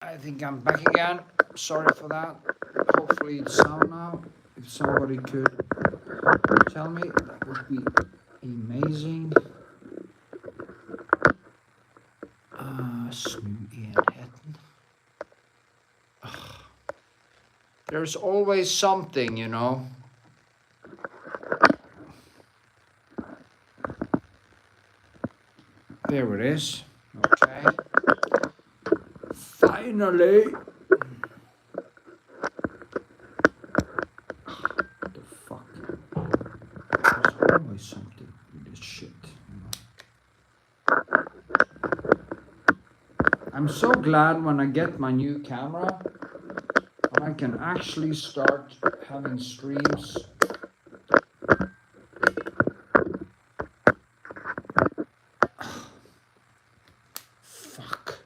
I think I'm back again. Sorry for that. Hopefully it's sound now. If somebody could tell me, that would be amazing. Snu enheten. There's always something, you know. There it is. Okay. Finally. What the fuck? There's always something with this shit, you know. I'm so glad when I get my new camera and I can actually start having streams. Fuck.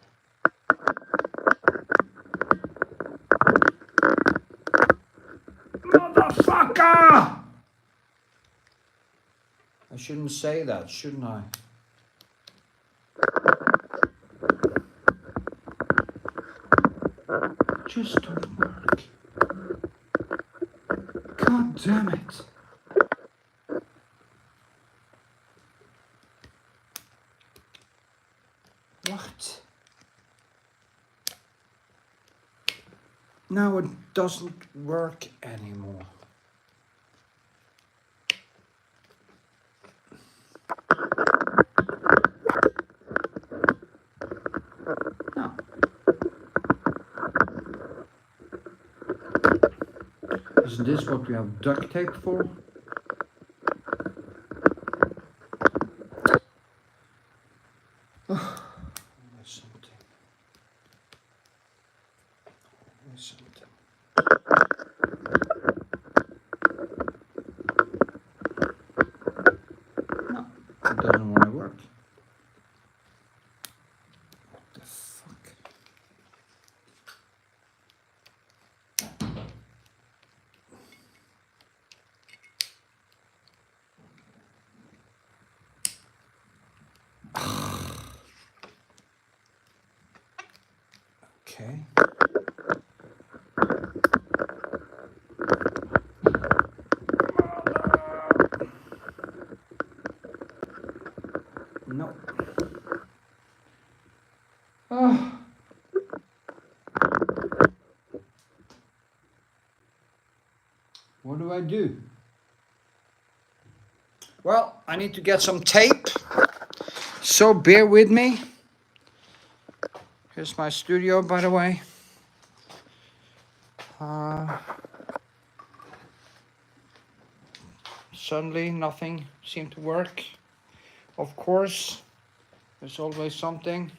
Motherfucker! I shouldn't say that, shouldn't I? Just don't work. God damn it. What? Now it doesn't work anymore. No. Isn't this what we have duct tape for? Oh, there's something. There's something. No, it doesn't want to work. What the fuck? Okay. No. Oh. What do I do? Well, I need to get some tape, so bear with me. Here's my studio, by the way. Suddenly, nothing seemed to work. Of course, there's always something.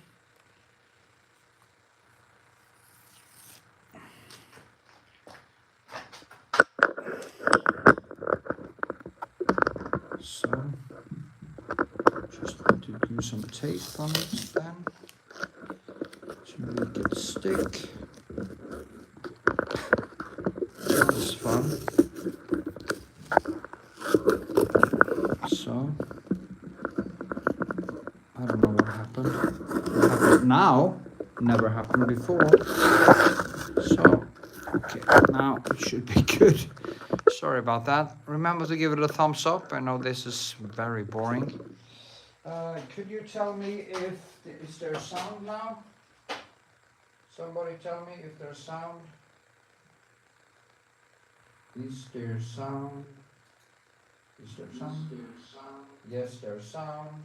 So, just want to do some tape on it then, to make it stick. That's fun. So, I don't know what happened. What happened now never happened before. So, okay, now it should be good. Sorry about that. Remember to give it a thumbs up. I know this is very boring. Could you tell me if is there sound now? Somebody tell me if there's sound. Is there sound? Is there sound? Yes, there's sound.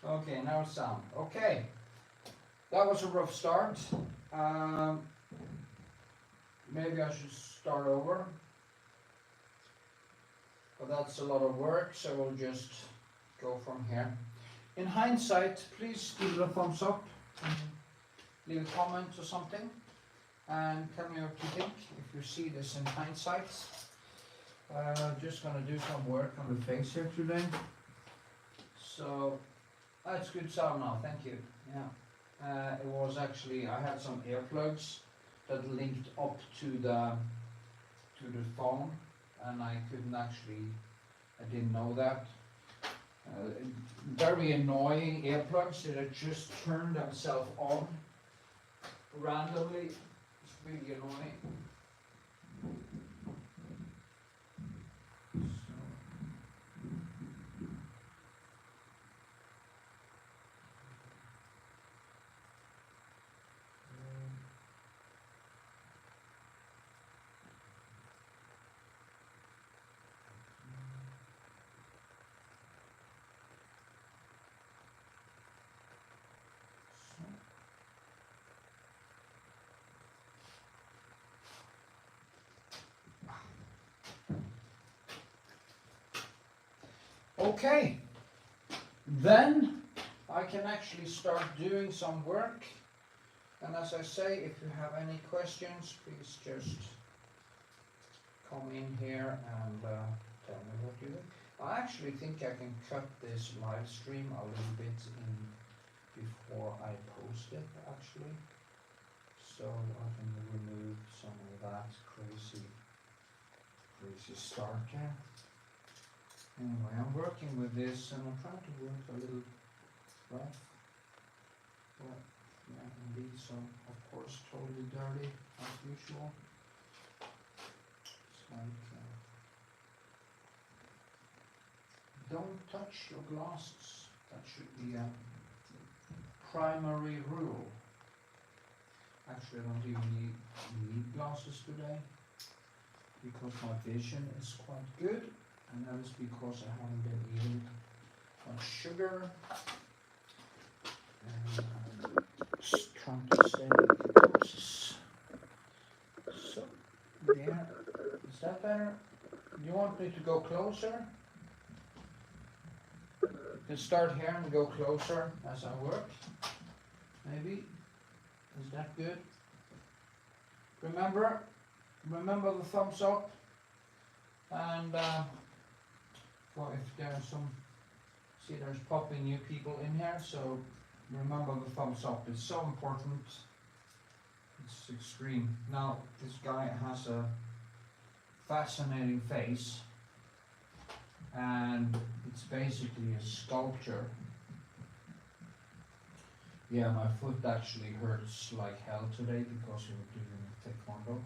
Okay, now sound. Okay, that was a rough start. Maybe I should start over, but that's a lot of work, so we'll just go from here. In hindsight, please give it a thumbs up, leave a comment or something, and tell me what you think if you see this in hindsight. Just gonna do some work on the face here today. So that's good sound now, thank you. Yeah, it was actually, I had some earplugs that linked up to the phone, and I couldn't actually, I didn't know that. Very annoying earplugs that just turn themselves on randomly. It's really annoying. Okay, then I can actually start doing some work, and as I say, if you have any questions, please just come in here and tell me what you think. I actually think I can cut this live stream a little bit in before I post it actually, so I can remove some of that crazy start here. Anyway, I'm working with this and I'm trying to work a little rough. But yeah, indeed, so of course totally dirty as usual. It's like, don't touch your glasses. That should be a primary rule. Actually, I don't even need glasses today because my vision is quite good. And that is because I haven't been eating much sugar and I'm just trying to stay in ketosis. So, there. Is that better? Do you want me to go closer? You can start here and go closer as I work. Maybe. Is that good? Remember the thumbs up and well, if there's some, see there's popping new people in here, so remember the thumbs up, it's so important, it's extreme. Now, this guy has a fascinating face, and it's basically a sculpture. Yeah, my foot actually hurts like hell today because we were doing taekwondo,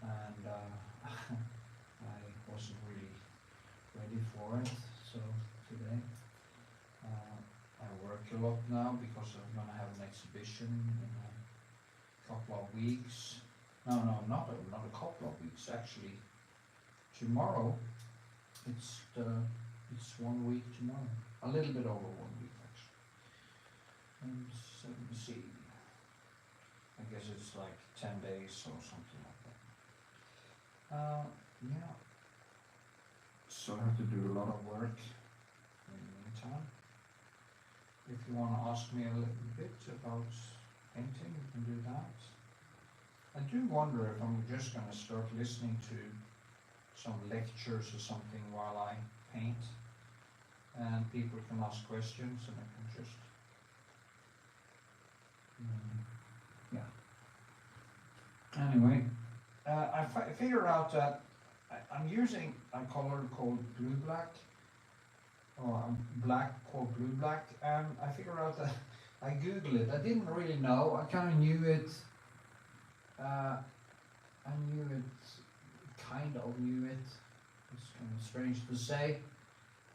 and I wasn't really ready for it, so today I work a lot now because I'm going to have an exhibition in a couple of weeks. No, not a couple of weeks, actually. Tomorrow, it's 1 week tomorrow, a little bit over 1 week actually. And so let me see, I guess it's like 10 days or something like that. Yeah. So I have to do a lot of work in the meantime. If you want to ask me a little bit about painting, you can do that. I do wonder if I'm just going to start listening to some lectures or something while I paint, and people can ask questions and I can just yeah. Anyway, I figured out that I'm using a color called blue black, or black called blue black, and I figured out that I googled it. I didn't really know. I kind of knew it. It's kind of strange to say,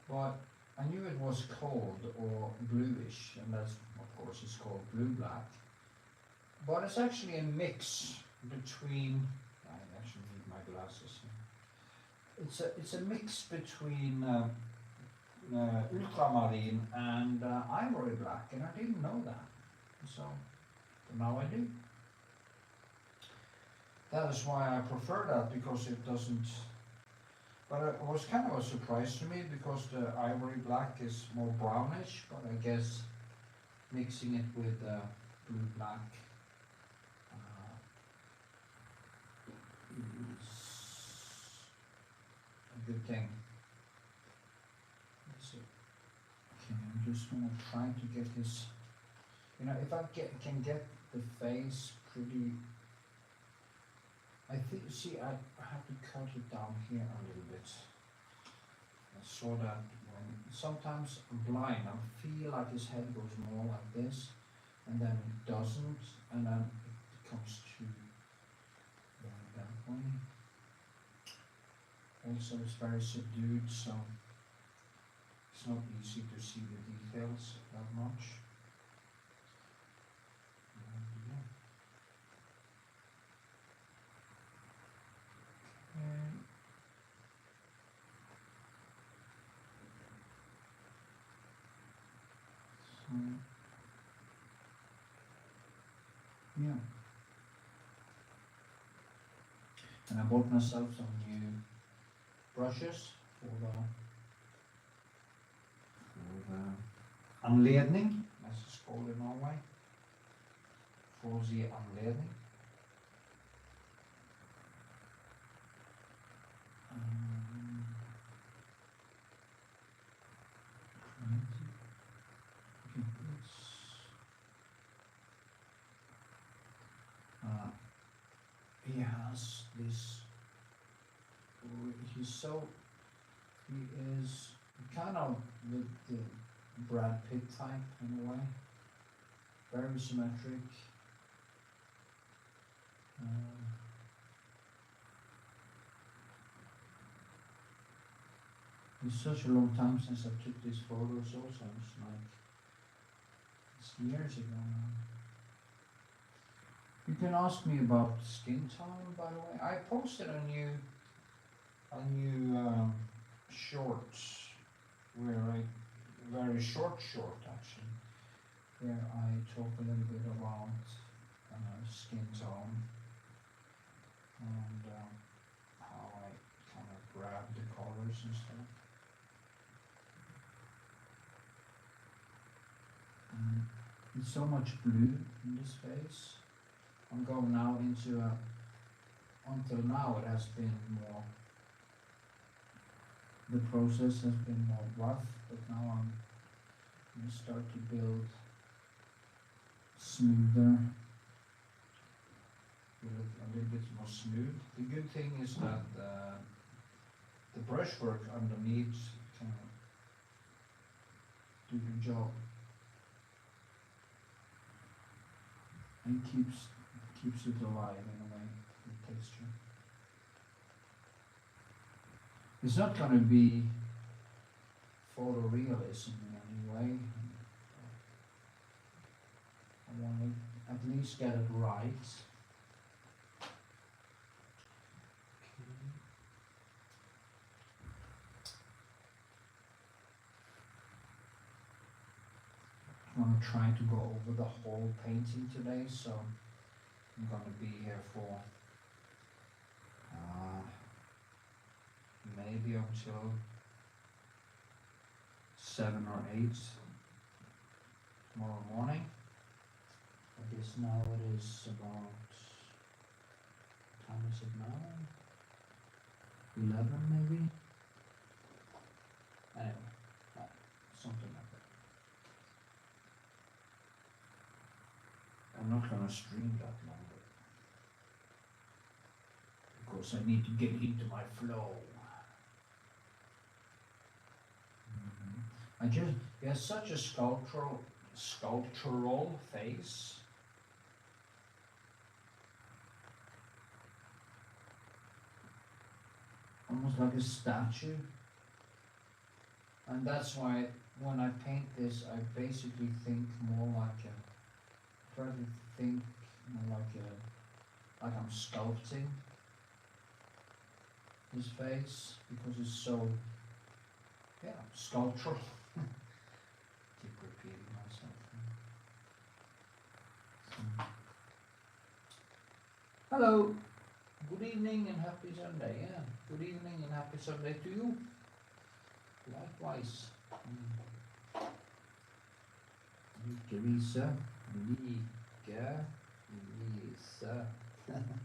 but I knew it was cold or bluish, and that's of course it's called blue black. But it's actually a mix between. I actually need my glasses. It's a mix between ultramarine and ivory black, and I didn't know that. So now I do. That is why I prefer that, because it doesn't. But it was kind of a surprise to me because the ivory black is more brownish, but I guess mixing it with blue black is a good thing. Let's see. Okay, I'm just gonna try to get this. You know, if I can get the face pretty. I think, see, I have to cut it down here a little bit. I saw that sometimes I'm blind. I feel like his head goes more like this, and then it doesn't, and then it comes to that way. Also, it's very subdued, so it's not easy to see the details that much. And so, yeah. And I bought myself some new brushes for the anledning, as it's called in Norway. For the anledning. He has this, he is kind of the Brad Pitt type in a way, very symmetric. It's such a long time since I took these photos also, it's like, it's years ago now. You can ask me about skin tone, by the way. I posted a new shorts, very short actually, where I talk a little bit about skin tone and how I kind of grab the colors and stuff. There's so much blue in this face. I'm going now into until now it has been more, the process has been more rough, but now I'm going to start to build smoother, a little bit more smooth. The good thing is that the brushwork underneath can do the job and keeps it alive in a way, the texture. It's not going to be photorealism in any way. I want to at least get it right. I'm going to try to go over the whole painting today, so I'm going to be here for maybe until 7 or 8 tomorrow morning. I guess now it is about, what time is it now? 11 maybe? Anyway, something like that. I'm not going to stream that long, because I need to get into my flow. He has such a sculptural face. Almost like a statue. And that's why when I paint this, I basically think more like try to think more like I'm sculpting his face, because it's so, sculptural. Keep repeating myself. So. Hello, good evening and happy Sunday. Yeah, good evening and happy Sunday to you. Likewise. Lisa. Likewise.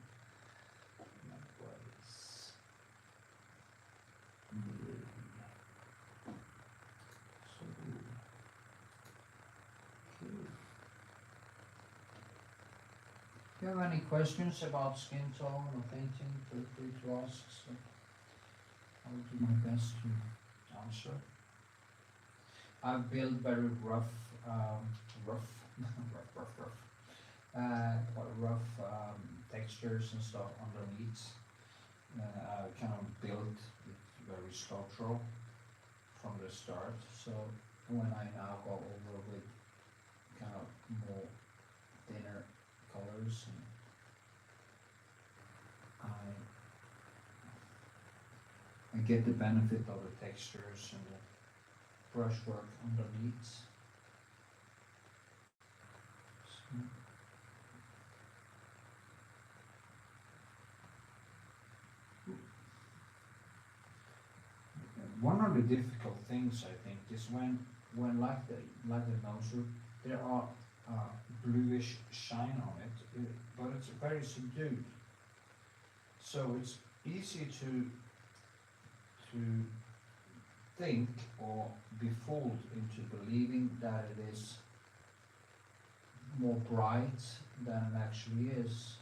If you have any questions about skin tone or painting, feel free to ask. So I will do my best to answer. I've built very rough, quite rough textures and stuff underneath. I kind of built it very sculptural from the start. So when I now go over with kind of more thinner colors, and I get the benefit of the textures and the brushwork underneath. So. One of the difficult things I think is when like the nose, there are bluish shine on it, but it's very subdued. So it's easy to think or be fooled into believing that it is more bright than it actually is.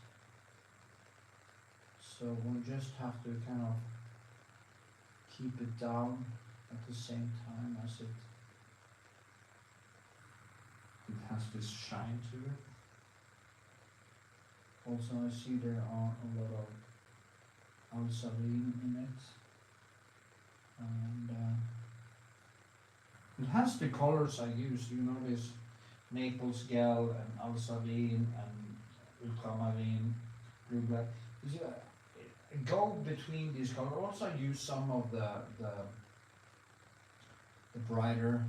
So we just have to kind of keep it down at the same time as it has this shine to it. Also, I see there are a lot of alsaline in it, and it has the colors I use. You know, this Naples gel and alsaline and ultramarine, blue black. Go between these colors. Also use some of the brighter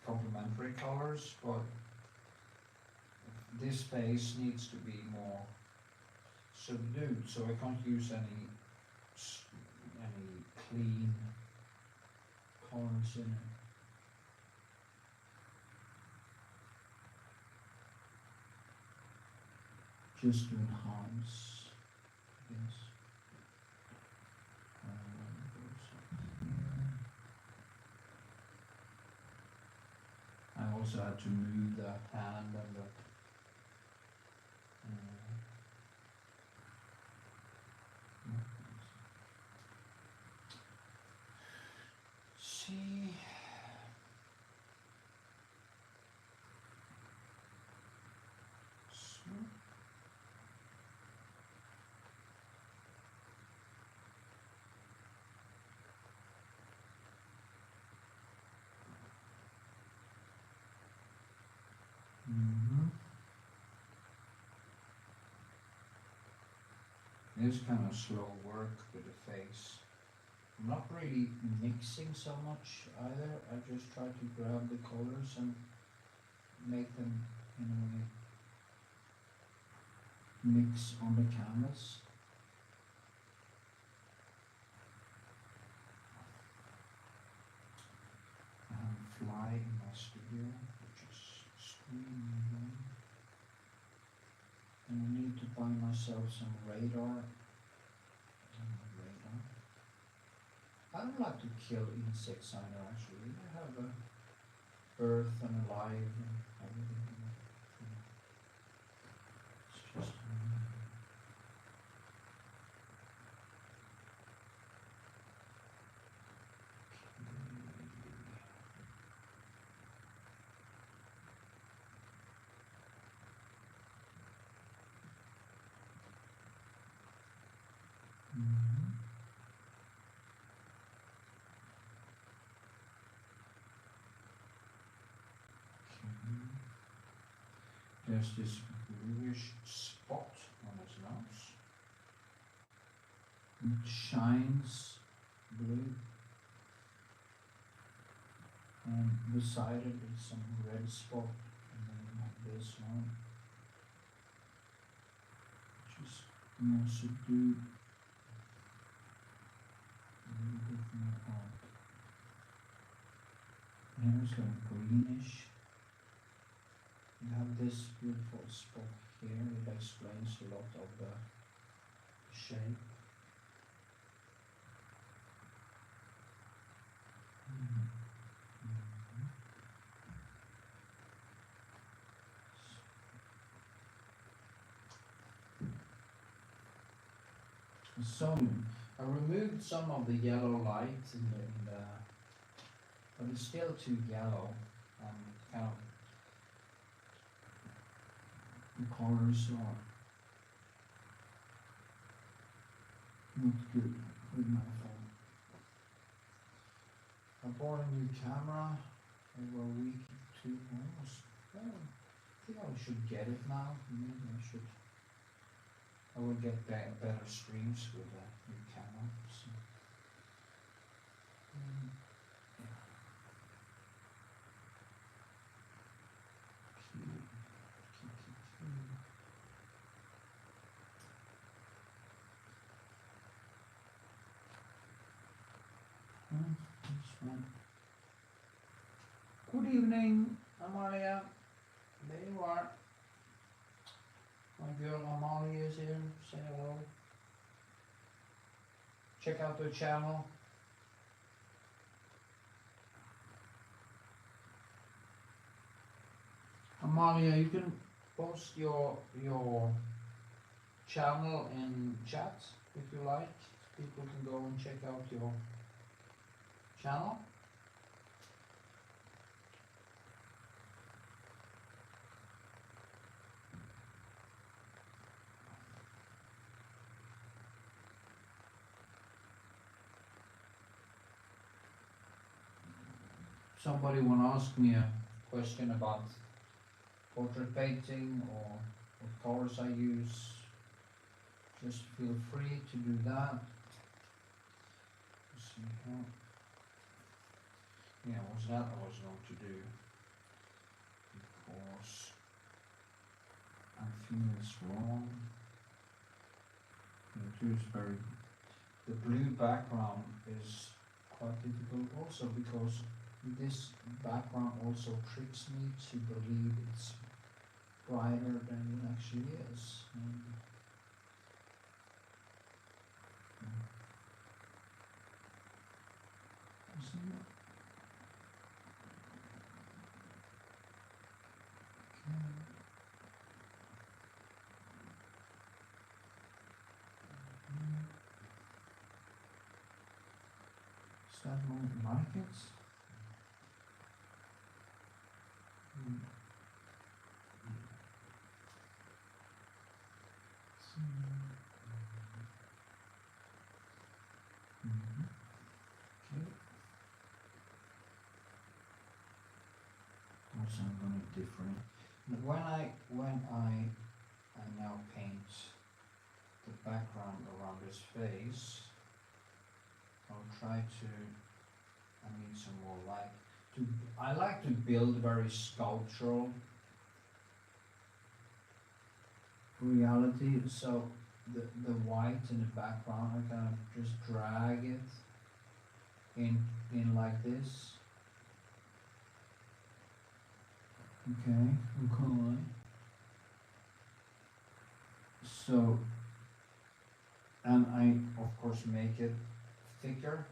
complementary colors, but this face needs to be more subdued, so I can't use any clean colors in it. Just to enhance, yes. I also had to move the hand and the see. It's kind of slow work with the face. I'm not really mixing so much either. I just try to grab the colors and make them in a way mix on the canvas. I have a fly in my studio, which is screaming. And I need to buy myself some radar. I don't like to kill insects either, actually. I have a earth and alive and everything. It's just there's this bluish spot on his nose. It shines blue. And beside it is some red spot, and then this one, which is more subdued. A little bit more out. Here's like greenish. You have this beautiful spot here. It explains a lot of the shape. So I removed some of the yellow light in the but it's still too yellow and kind of the colors are not good with my phone. I bought a new camera over a week, two almost. Well, I think I should get it now. Maybe I will get better streams with a new camera. So, yeah. This one. Good evening, Amalia. There you are. My girl Amalia is here. Say hello. Check out the channel. Amalia, you can post your channel in chat if you like. People can go and check out your channel. Somebody want to ask me a question about portrait painting or what colors I use, just feel free to do that. Let's see how. Yeah, what's that I was going to do? Because I feel it's wrong. The blue background is quite difficult also because this background also tricks me to believe it's brighter than it actually is. Isn't it? Okay. Is that one markets? Also, I'm going to different. When I now paint the background around his face, I'll try to. I need some more light. I like to build very sculptural reality. So the white in the background, I kind of just drag it in like this. Okay. So, and I of course make it thicker.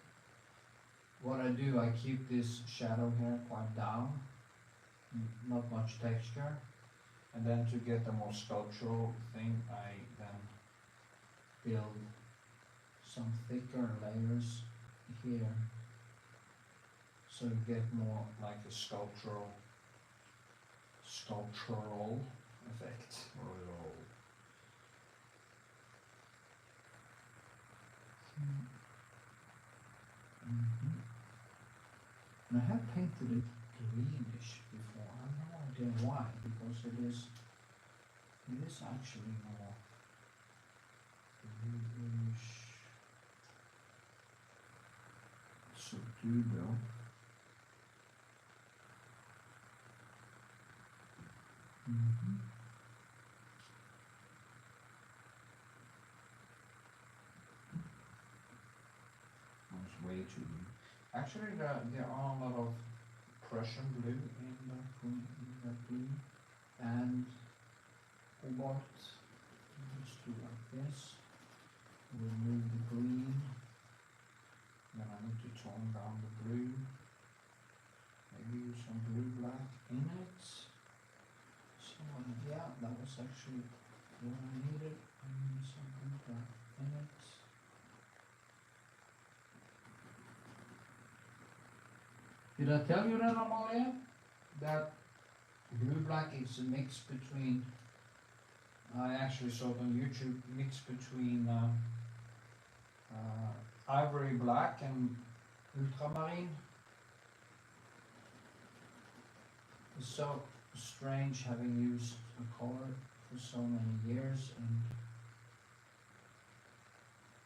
What I do, I keep this shadow here quite down, not much texture, and then to get a more sculptural thing, I then build some thicker layers here, so you get more like a sculptural effect. And I have painted it greenish before. I have no idea why, because it is actually more greenish. Subdued though. It's way too blue. Actually, there are a lot of Prussian blue in that blue, and cobalt. Just do like this. Remove the green. Then I need to tone down the blue. Maybe use some blue-black in it. So yeah, that was actually what I needed. I need some blue-black in it. Did I tell you that, Amalia? That blue-black is a mix between, I actually saw it on YouTube, mix between ivory black and ultramarine. It's so strange having used a color for so many years, and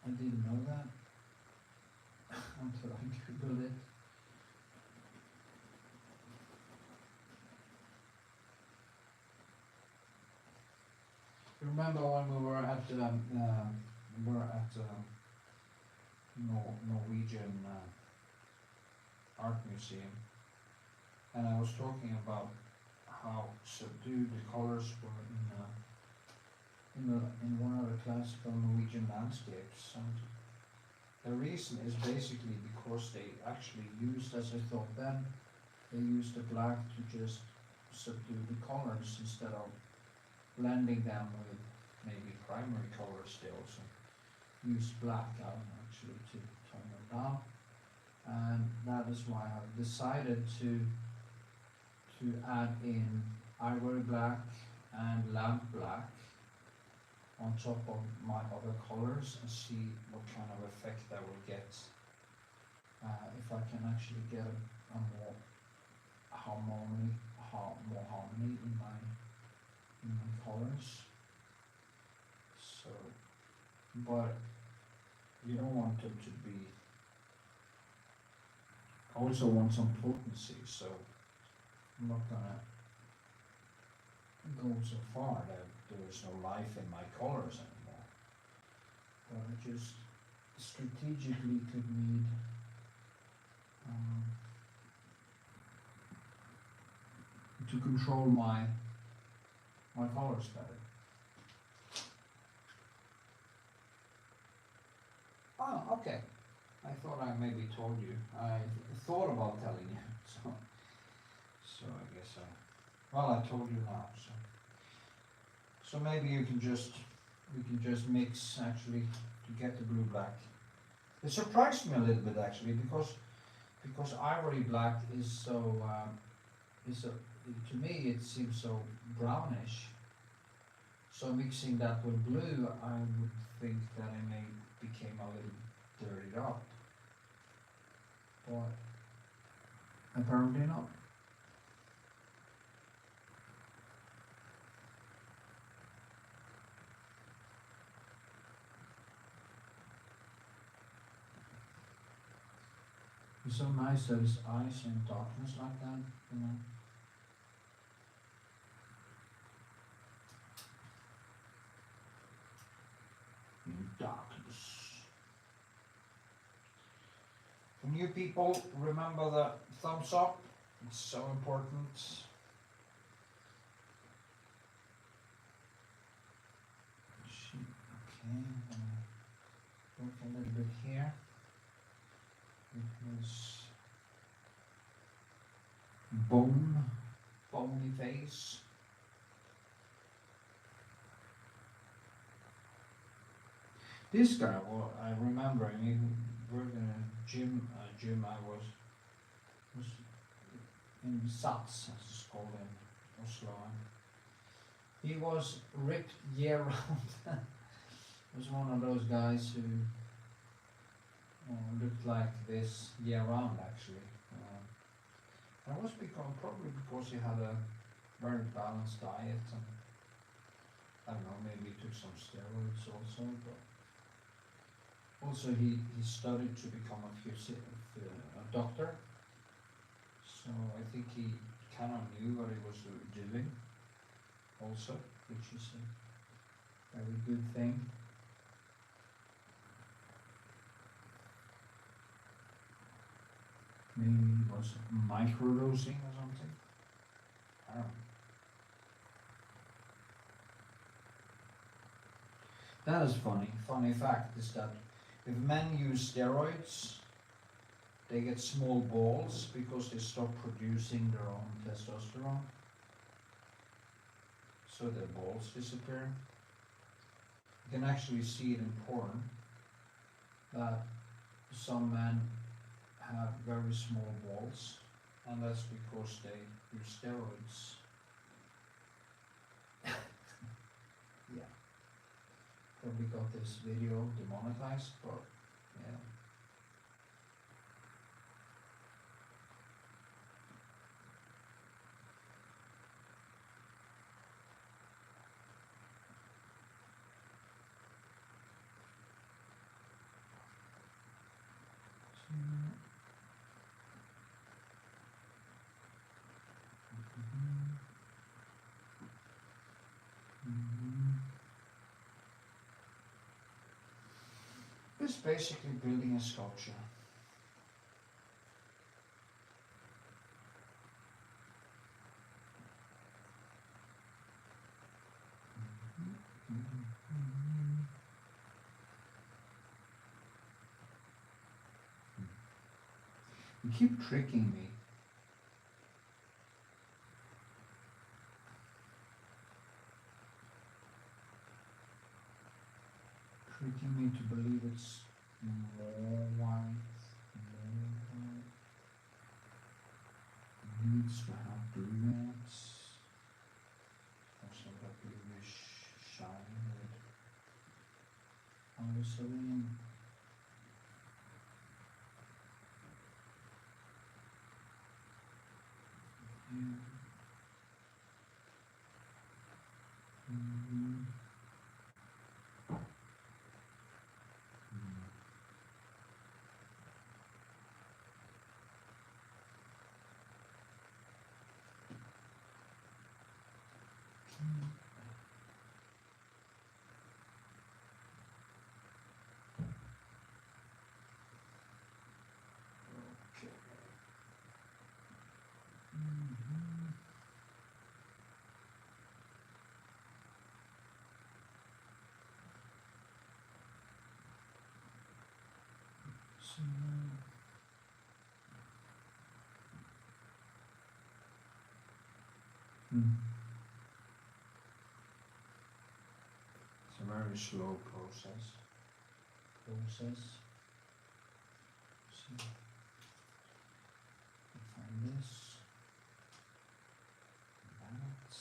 I didn't know that until I googled it. Remember when we were at Norwegian art museum, and I was talking about how subdued the colors were in one of the classical Norwegian landscapes, and the reason is basically because they actually used, as I thought then, they used the black to just subdue the colors instead of blending them with maybe primary colors. They also use black out actually to tone them down, and that is why I've decided to add in ivory black and lamp black on top of my other colors and see what kind of effect I will get if I can actually get a more harmony in my colors. So, but you don't want them to be, I also want some potency, so I'm not gonna go so far that there is no life in my colors anymore. But I just strategically could need to control my colors better. Oh, okay. I thought I maybe told you. I thought about telling you, so I guess I told you now. So maybe we can just mix actually to get the blue black. It surprised me a little bit actually because ivory black is so to me it seems so brownish. So mixing that with blue, I would think that it may became a little dirtied up, but apparently not. It's so nice that it's ice and darkness like that, you know. In darkness. For new people, remember the thumbs up. It's so important. Okay, I'm gonna work a little bit here. His bony face. This guy, well, I remember, he worked in a gym. I was in Sats, as it's called in Oslo. And he was ripped year round. He was one of those guys who looked like this year round actually. That was probably because he had a very balanced diet, and I don't know, maybe he took some steroids also, but also he studied to become a doctor, so I think he kind of knew what he was doing also, which is a very good thing. Maybe it was microdosing or something. I don't know. That is funny. Funny fact is that if men use steroids, they get small balls because they stop producing their own testosterone. So their balls disappear. You can actually see it in porn that some men have very small balls And that's because they use steroids. Yeah. Probably got this video demonetized, but yeah. It's basically building a sculpture. You keep tricking me. Tricking me to believe it's more white, needs to have brunettes, also that bluish shine with alizarin. It's a very slow process. See, find this, that.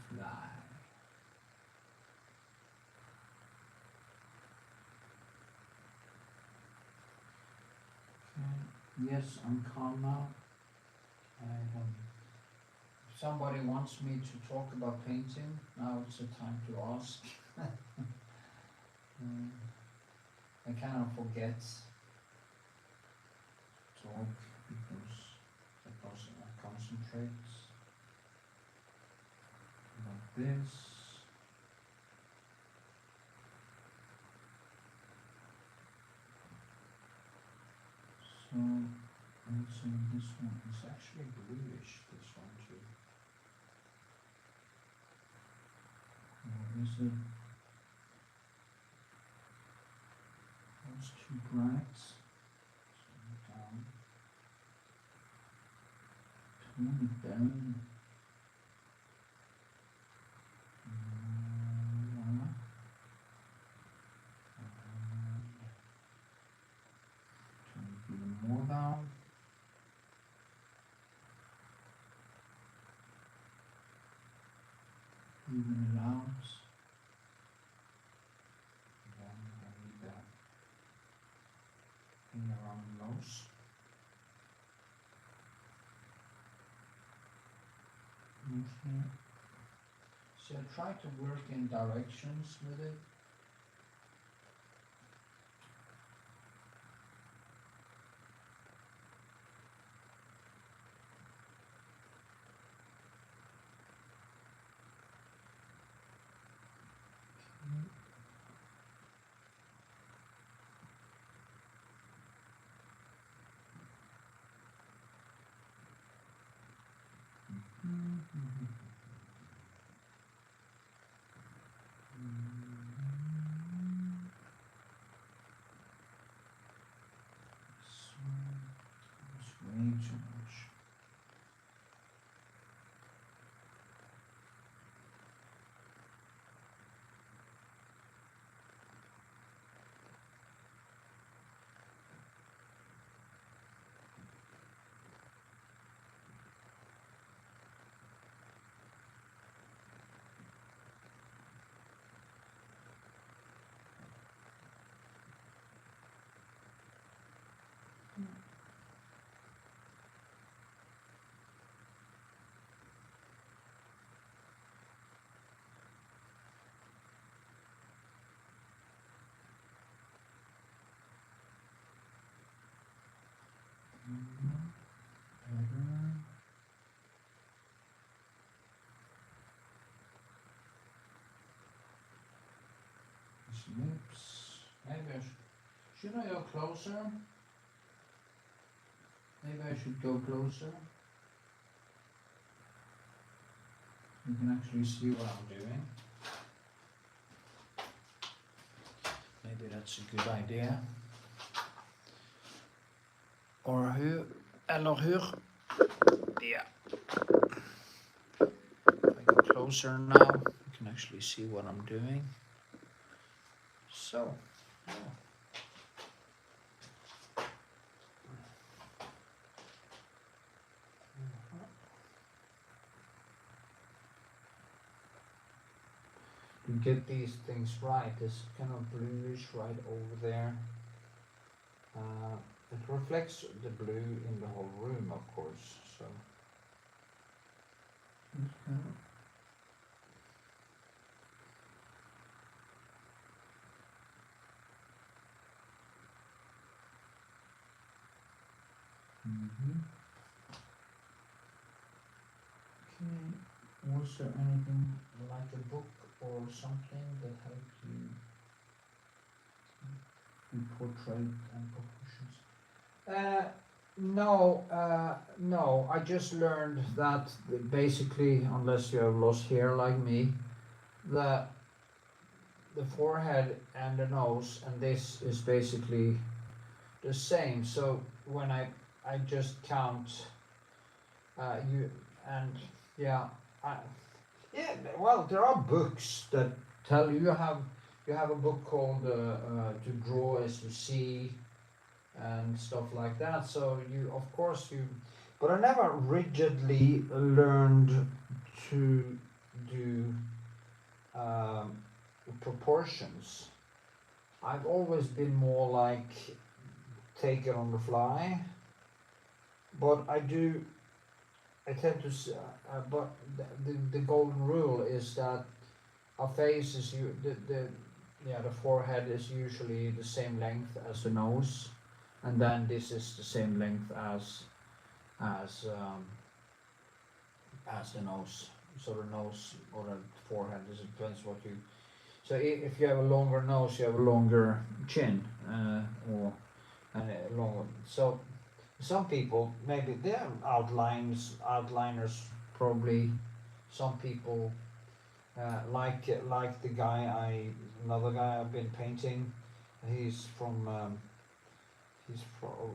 Fly. Okay. Yes, I'm calm now. If somebody wants me to talk about painting, now it's the time to ask. I kind of forget to talk because I concentrate about this. So also this one is actually bluish, this one too. Or is it? That's too bright. Down. Tone it down. Turn it even more down. Even it out. Then I need that thing around the nose. Okay. So I try to work in directions with it. It's way too much. His lips. Maybe I should I go closer? Maybe I should go closer. You can actually see what I'm doing. Maybe that's a good idea. Or hur, eller hur? Yeah. If I get closer now, you can actually see what I'm doing. So, yeah. To get these things right, this kind of bluish right over there. It reflects the blue in the whole room, of course. So. Okay. Was there anything like a book or something that helped you in portrait and proportions? No. I just learned that basically, unless you have lost hair like me, that the forehead and the nose and this is basically the same. So when I just count you and yeah, well, there are books that tell you have a book called To Draw As You See and stuff like that. So you, of course, but I never rigidly learned to do proportions. I've always been more like take it on the fly, but I tend to, but the golden rule is that our face is the forehead is usually the same length as the nose, and then this is the same length as the nose. So the nose or the forehead, this depends what you. So if you have a longer nose, you have a longer chin, or longer. So some people, maybe they're outliners probably. Some people like the another guy I've been painting. He's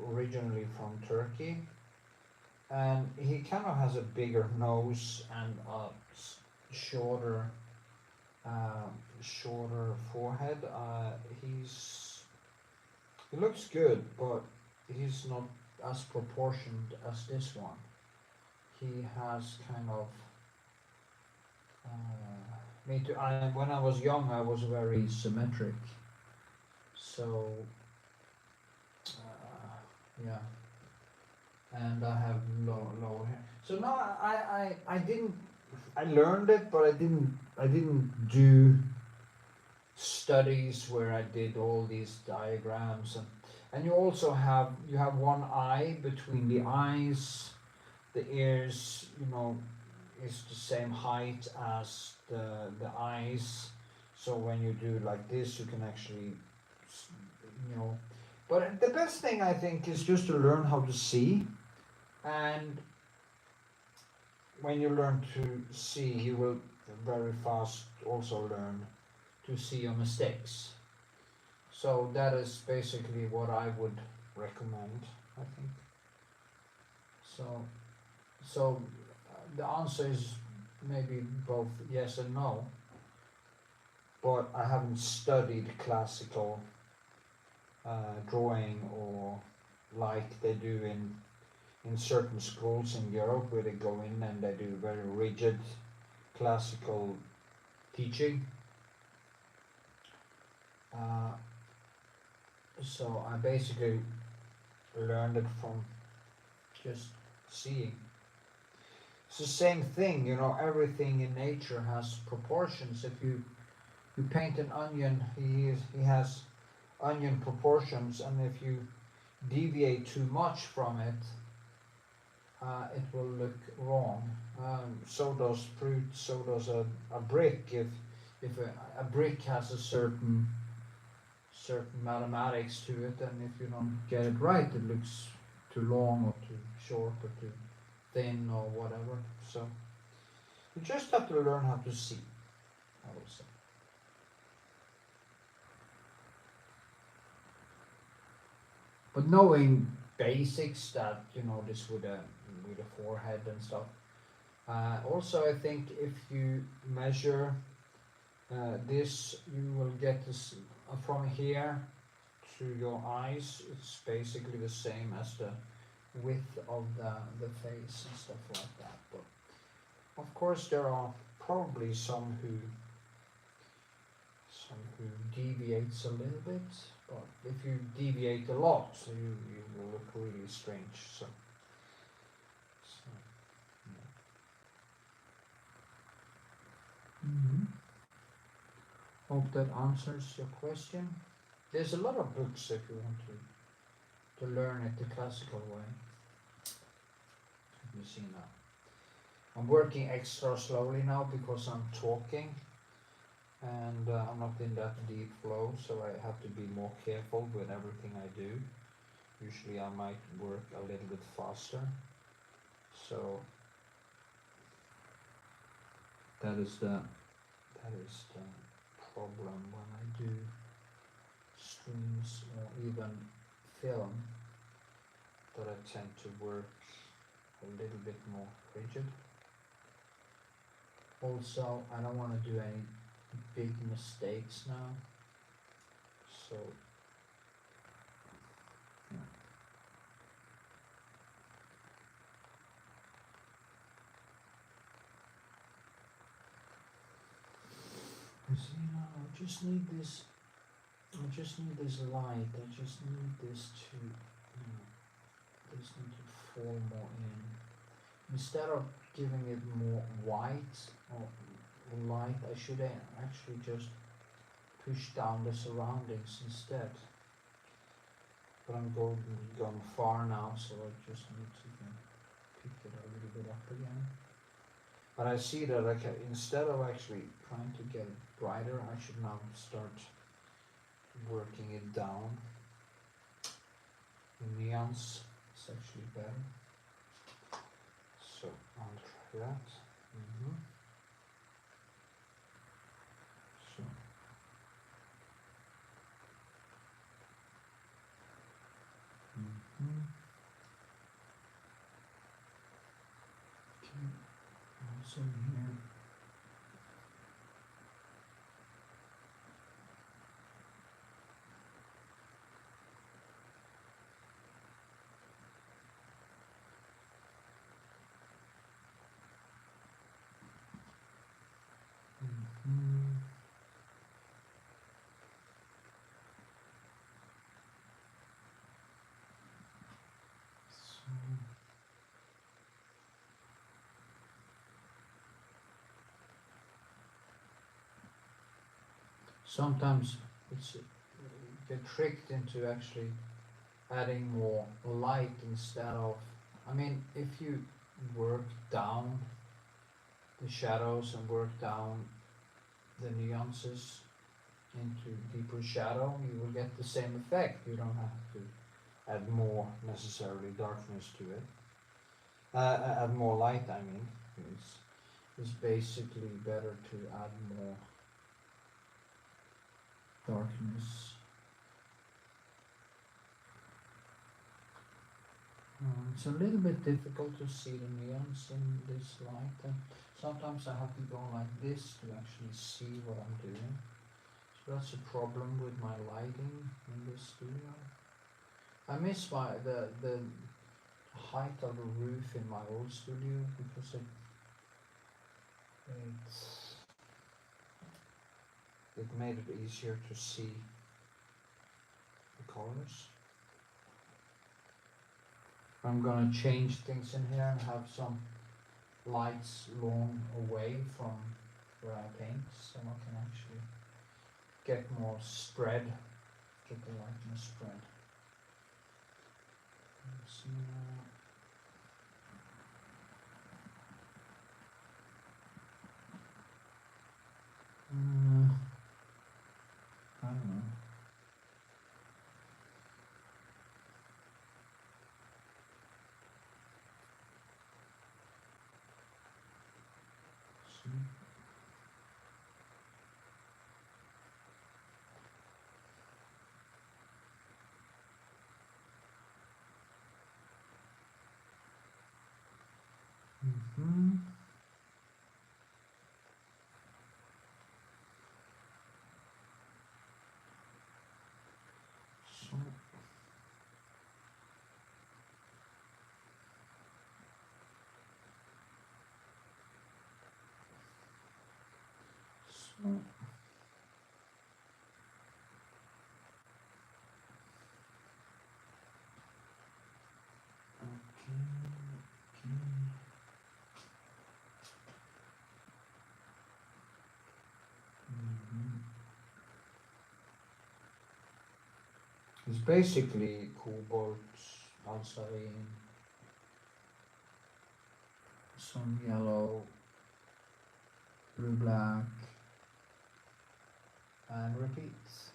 originally from Turkey, and he kind of has a bigger nose and a shorter forehead. He looks good, but he's not as proportioned as this one. He has kind of me too. When I was young, I was very symmetric. So yeah, and I have low hair. So no, I didn't. I learned it, but I didn't do studies where I did all these diagrams and you also have one eye between the eyes, the ears, is the same height as the eyes. So when you do like this, you can actually, But the best thing I think is just to learn how to see, and when you learn to see, you will very fast also learn to see your mistakes. So that is basically what I would recommend, I think. So the answer is maybe both yes and no, but I haven't studied classical drawing, or like they do in certain schools in Europe, where they go in and they do very rigid classical teaching. So I basically learned it from just seeing. It's the same thing, you know, everything in nature has proportions. If you paint an onion, he has onion proportions, and if you deviate too much from it, it will look wrong. So does fruit, so does a brick. If a brick has a certain mathematics to it, and if you don't get it right, it looks too long or too short or too thin or whatever. So you just have to learn how to see, I would say. But knowing basics, that you know this with a forehead and stuff. Also, I think if you measure this, you will get this from here to your eyes. It's basically the same as the width of the face and stuff like that. But of course, there are probably some who deviates a little bit. But if you deviate a lot, you will look really strange. So yeah. Hope that answers your question. There's a lot of books if you want to learn it the classical way. Let me see now. I'm working extra slowly now because I'm talking, and I'm not in that deep flow, so I have to be more careful with everything I do. Usually I might work a little bit faster. So that is the problem when I do streams or even film, that I tend to work a little bit more rigid. Also, I don't want to do any big mistakes now, so yeah. You see now, I just need this light, I just need this to, this need to fall more in. Instead of giving it more white or light, I should actually just push down the surroundings instead. But I'm going far now, so I just need to pick it a little bit up again. But I see that instead of actually trying to get it brighter, I should now start working it down. The nuance is actually better. So I'll try that. So. Okay. Also here. Sometimes it's get tricked into actually adding more light instead of, I mean, if you work down the shadows and work down the nuances into deeper shadow, you will get the same effect. You don't have to add more necessarily darkness to it. Add more light, I mean. It's basically better to add more darkness. It's a little bit difficult to see the neons in this light, and sometimes I have to go like this to actually see what I'm doing. So that's a problem with my lighting in this studio. I miss the height of the roof in my old studio because it made it easier to see the colors. I'm gonna change things in here and have some lights long away from where I paint, so I can actually get more spread, get the light more spread. Let's see now. I don't know. Mm-hmm. So. It's basically cobalt, alsarin, some yellow, blue black, and repeats.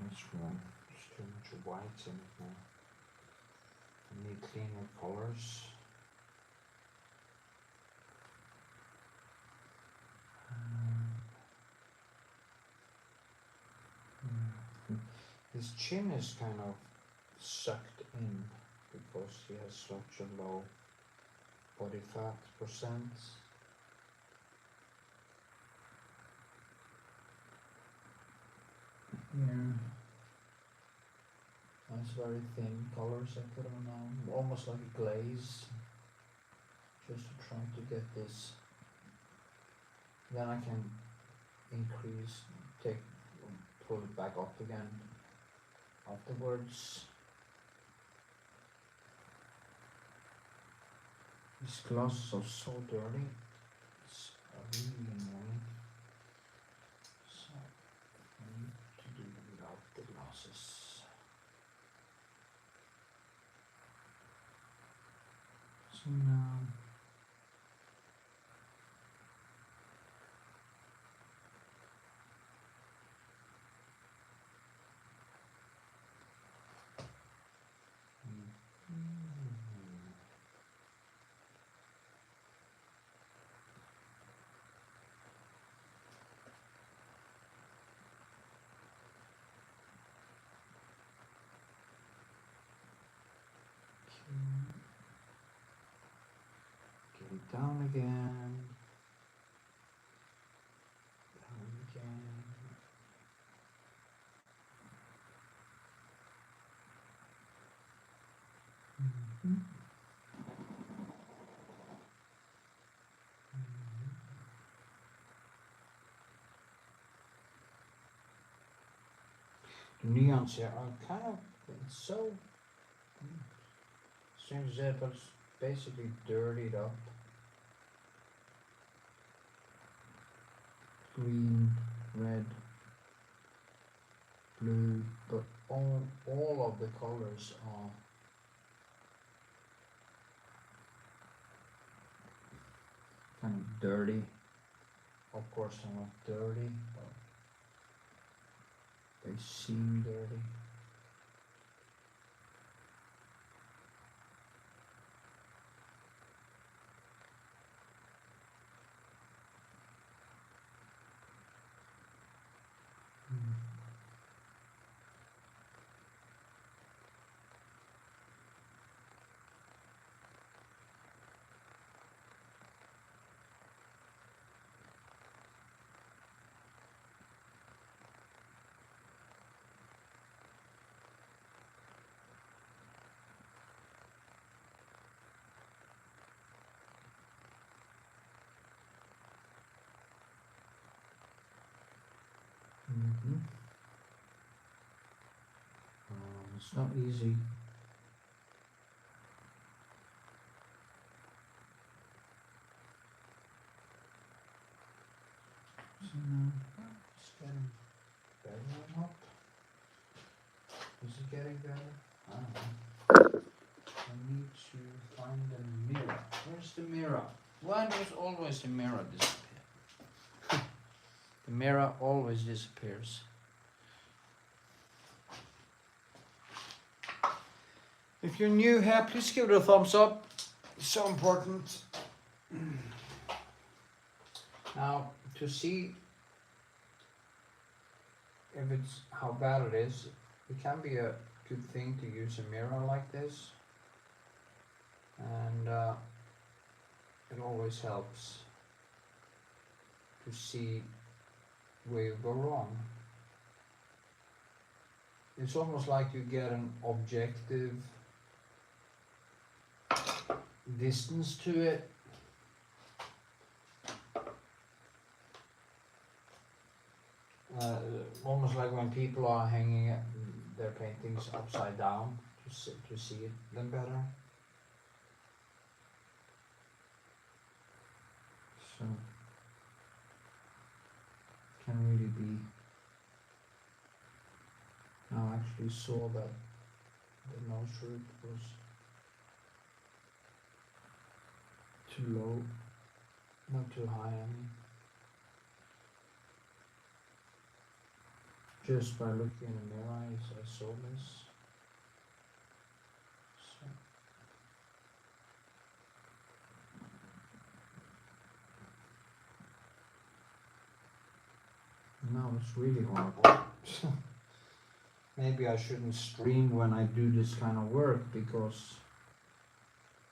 That's wrong. There's too much white in it now. I need cleaner colors. His chin is kind of sucked in because he has such a low body fat percent. Yeah. Nice very thin colors I put on now, almost like a glaze, just to try to get this. Then I can increase, pull it back up again afterwards. These glasses are so dirty, it's really annoying. So I need to do without the glasses. So now get it down again. Down again. The neons here are kind of so strange there, but it's basically dirtied up. Green, red, blue, but all of the colors are dirty. Of course they're not dirty, but they seem dirty. It's not easy. So now it's getting better or not? Is it getting better? I don't know. I need to find the mirror. Where's the mirror? Why does always the mirror disappear? The mirror always disappears. If you're new here, please give it a thumbs up. It's so important. Now, to see if it's how bad it is, it can be a good thing to use a mirror like this, and it always helps to see where you go wrong. It's almost like you get an objective distance to it. Almost like when people are hanging their paintings upside down to see it then better. So can really be. Now I actually saw that the nose root was too low, not too high, I mean. Just by looking in the mirror, I saw this. So. Now it's really horrible. Maybe I shouldn't stream when I do this kind of work, because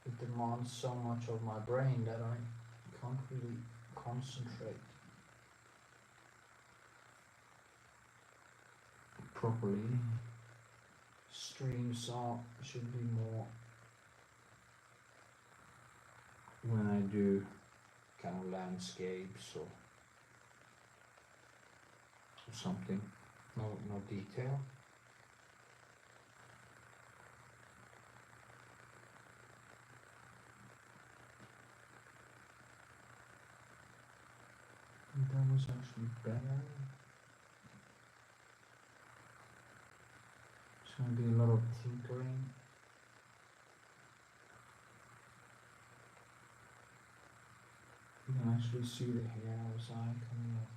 it demands so much of my brain that I can't really concentrate properly. Streams should be more when I do kind of landscapes or something. No detail. That was actually better. It's going to be a lot of tinkering. You can actually see the hair outside coming up.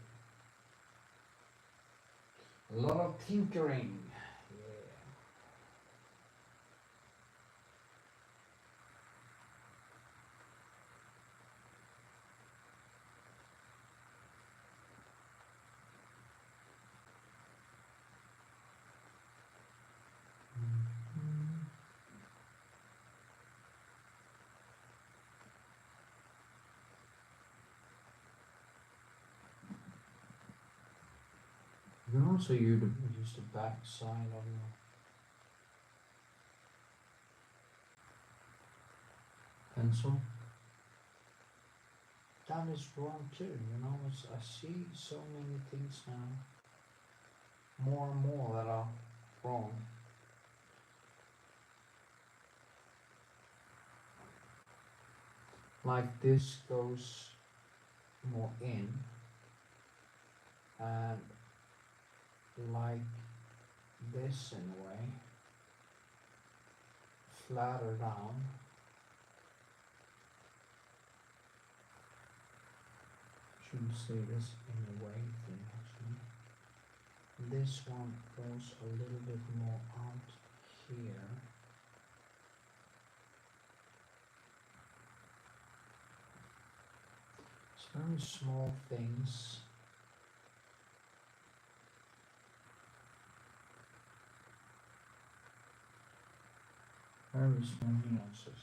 A lot of tinkering. You can also use the back side of your pencil. That is wrong too, you know. I see so many things now, more and more, that are wrong. Like this goes more in, and like this in a way, flatter down. Shouldn't say this in a way thing actually. This one goes a little bit more out here. It's very small things. Very small nuances.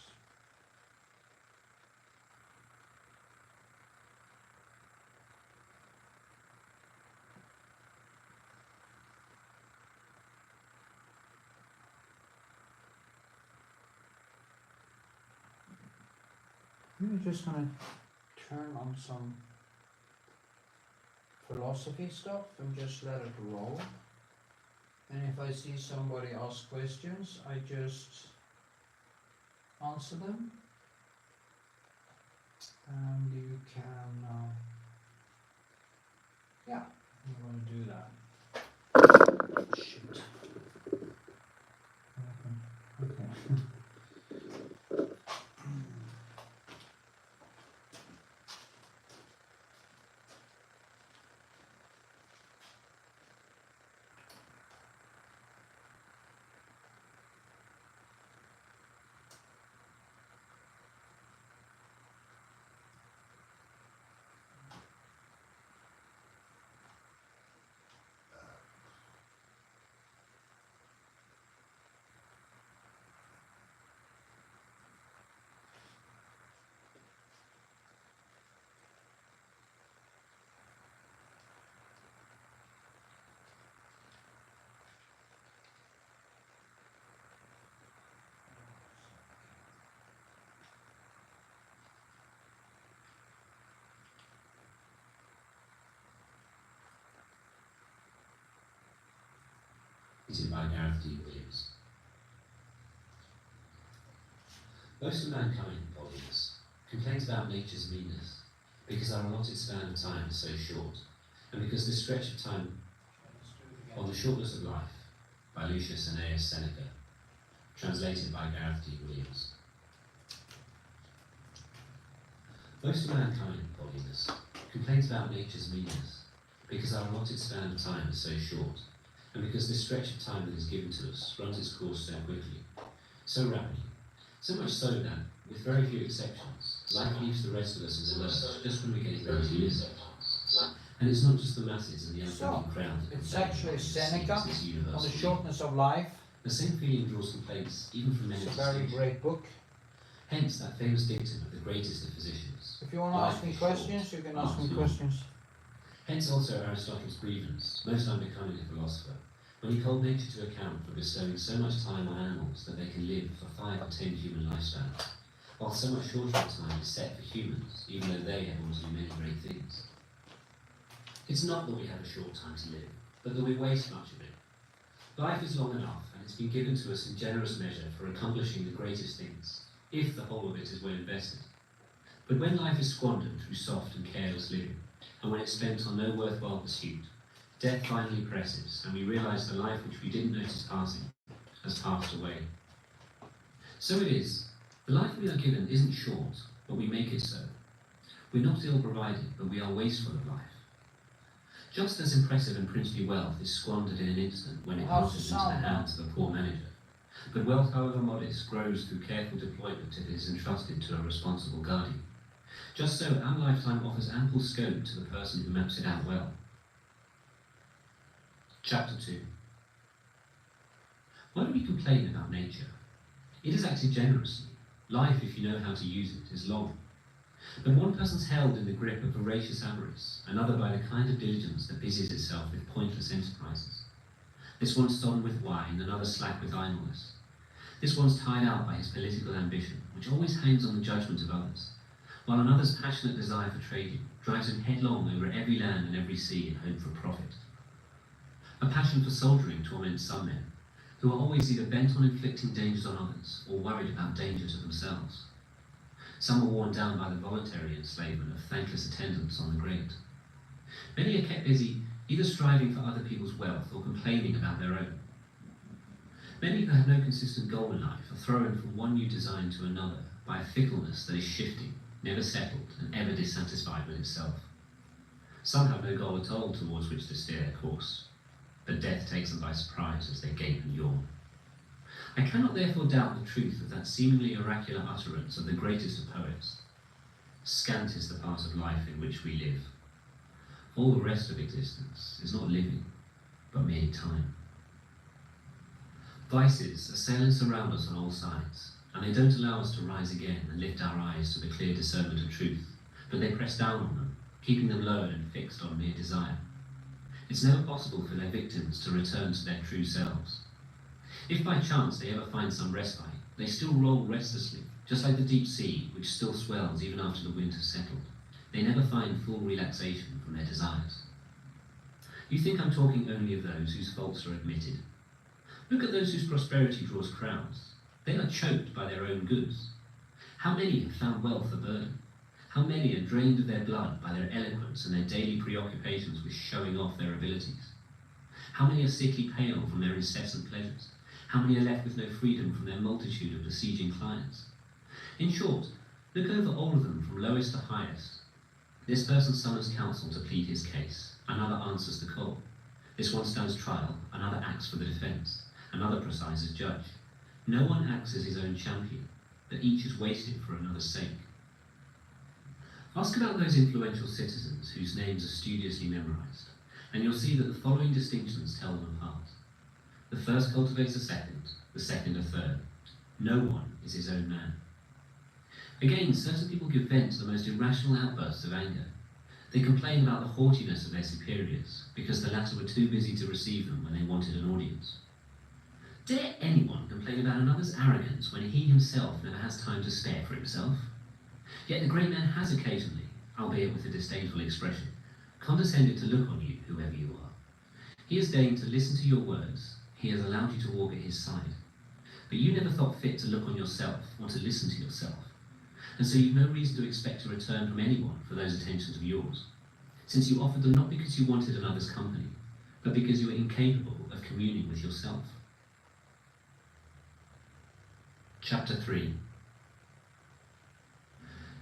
I'm just gonna turn on some philosophy stuff and just let it roll. And if I see somebody ask questions, I just answer them. And you can, yeah, I'm gonna do that. Shit. Okay. By Knut Andre Vikshåland. Most of mankind, bodies, complains about nature's meanness, because our allotted span of time is so short, and because this stretch of time on the shortness of life, by Lucius Annaeus Seneca, translated by Knut Andre Vikshåland. Most of mankind, bodies, complains about nature's meanness, because our allotted span of time is so short, and because this stretch of time that is given to us runs its course so quickly, so rapidly, so much so that, with very few exceptions, life leaves the rest of us in the lurch just when we're getting ready to live. And it's not just the masses and the unthinking crowd that it's actually Seneca on the shortness of life. The same feeling draws complaints even from men of It's a very great book. Hence that famous dictum of the greatest of physicians. If you want to ask me questions, you can ask me questions. Hence also Aristotle's grievance, most unbecoming a philosopher, when he called nature to account for bestowing so much time on animals that they can live for 5 or 10 human lifespans, while so much shorter time is set for humans, even though they have also many great things. It's not that we have a short time to live, but that we waste much of it. Life is long enough, and it's been given to us in generous measure for accomplishing the greatest things, if the whole of it is well invested. But when life is squandered through soft and careless living, and when it's spent on no worthwhile pursuit, death finally presses, and we realise the life which we didn't notice passing has passed away. So it is. The life we are given isn't short, but we make it so. We're not ill provided, but we are wasteful of life. Just as impressive and princely wealth is squandered in an instant when it passes into the hands of a poor manager, but wealth, however modest, grows through careful deployment if it is entrusted to a responsible guardian. Just so our lifetime offers ample scope to the person who maps it out well. Chapter 2. Why do we complain about nature? It is acted generously. Life, if you know how to use it, is long. But one person's held in the grip of voracious avarice, another by the kind of diligence that busies itself with pointless enterprises. This one's sodden with wine, another slack with idleness. This one's tied out by his political ambition, which always hangs on the judgment of others, while another's passionate desire for trading drives him headlong over every land and every sea in hope for profit. A passion for soldiering torments some men, who are always either bent on inflicting dangers on others or worried about danger to themselves. Some are worn down by the voluntary enslavement of thankless attendance on the great. Many are kept busy either striving for other people's wealth or complaining about their own. Many who have no consistent goal in life are thrown from one new design to another by a fickleness that is shifting, never settled, and ever dissatisfied with itself. Some have no goal at all towards which to steer their course, but death takes them by surprise as they gape and yawn. I cannot therefore doubt the truth of that seemingly oracular utterance of the greatest of poets. Scant is the part of life in which we live. All the rest of existence is not living, but mere time. Vices assail and surround us on all sides, and they don't allow us to rise again and lift our eyes to the clear discernment of truth, but they press down on them, keeping them lowered and fixed on mere desire. It's never possible for their victims to return to their true selves. If by chance they ever find some respite, they still roll restlessly, just like the deep sea, which still swells even after the wind has settled. They never find full relaxation from their desires. You think I'm talking only of those whose faults are admitted. Look at those whose prosperity draws crowds. They are choked by their own goods. How many have found wealth a burden? How many are drained of their blood by their eloquence and their daily preoccupations with showing off their abilities? How many are sickly pale from their incessant pleasures? How many are left with no freedom from their multitude of besieging clients? In short, look over all of them from lowest to highest. This person summons counsel to plead his case, another answers the call. This one stands trial, another acts for the defence, another presides as judge. No one acts as his own champion, but each is wasted for another's sake. Ask about those influential citizens whose names are studiously memorized, and you'll see that the following distinctions tell them apart. The first cultivates a second, the second a third. No one is his own man. Again, certain people give vent to the most irrational outbursts of anger. They complain about the haughtiness of their superiors, because the latter were too busy to receive them when they wanted an audience. Dare anyone complain about another's arrogance when he himself never has time to spare for himself? Yet the great man has occasionally, albeit with a disdainful expression, condescended to look on you, whoever you are. He has deigned to listen to your words, he has allowed you to walk at his side. But you never thought fit to look on yourself or to listen to yourself, and so you've no reason to expect a return from anyone for those attentions of yours, since you offered them not because you wanted another's company, but because you were incapable of communing with yourself. Chapter 3.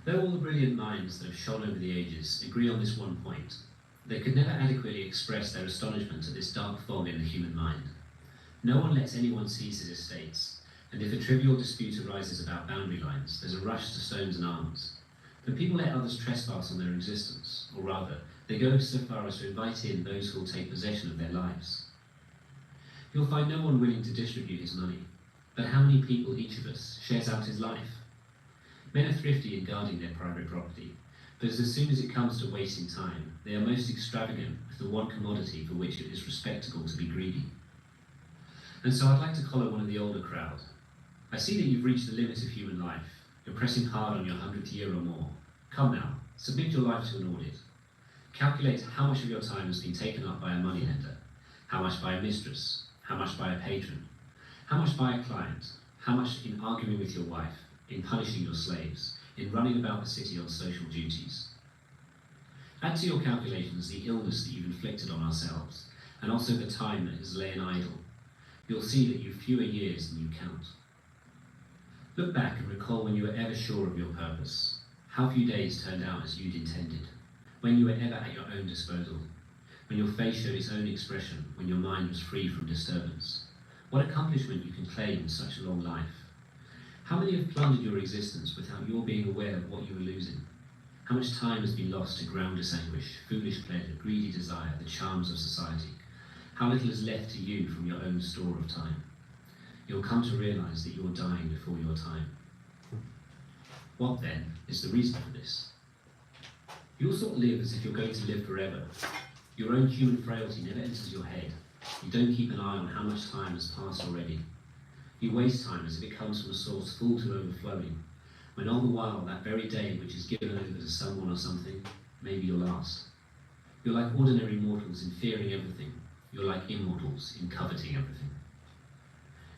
Though all the brilliant minds that have shone over the ages agree on this one point, they could never adequately express their astonishment at this dark fog in the human mind. No one lets anyone seize his estates, and if a trivial dispute arises about boundary lines, there's a rush to stones and arms. But people let others trespass on their existence, or rather, they go so far as to invite in those who will take possession of their lives. You'll find no one willing to distribute his money, but how many people each of us shares out his life? Men are thrifty in guarding their private property, but as soon as it comes to wasting time, they are most extravagant with the one commodity for which it is respectable to be greedy. And so I'd like to collar one of the older crowd. I see that you've reached the limit of human life. You're pressing hard on your 100th year or more. Come now, submit your life to an audit. Calculate how much of your time has been taken up by a moneylender, how much by a mistress, how much by a patron, how much by a client, how much in arguing with your wife, in punishing your slaves, in running about the city on social duties. Add to your calculations the illness that you've inflicted on ourselves, and also the time that has lain idle. You'll see that you've fewer years than you count. Look back and recall when you were ever sure of your purpose, how few days turned out as you'd intended, when you were ever at your own disposal, when your face showed its own expression, when your mind was free from disturbance. What accomplishment you can claim in such a long life. How many have plundered your existence without your being aware of what you were losing? How much time has been lost to groundless anguish, foolish pleasure, greedy desire, the charms of society? How little is left to you from your own store of time? You'll come to realise that you're dying before your time. What then is the reason for this? You all sort of live as if you're going to live forever. Your own human frailty never enters your head. You don't keep an eye on how much time has passed already. You waste time as if it comes from a source full to overflowing, when all the while that very day which is given over to someone or something may be your last. You're like ordinary mortals in fearing everything. You're like immortals in coveting everything.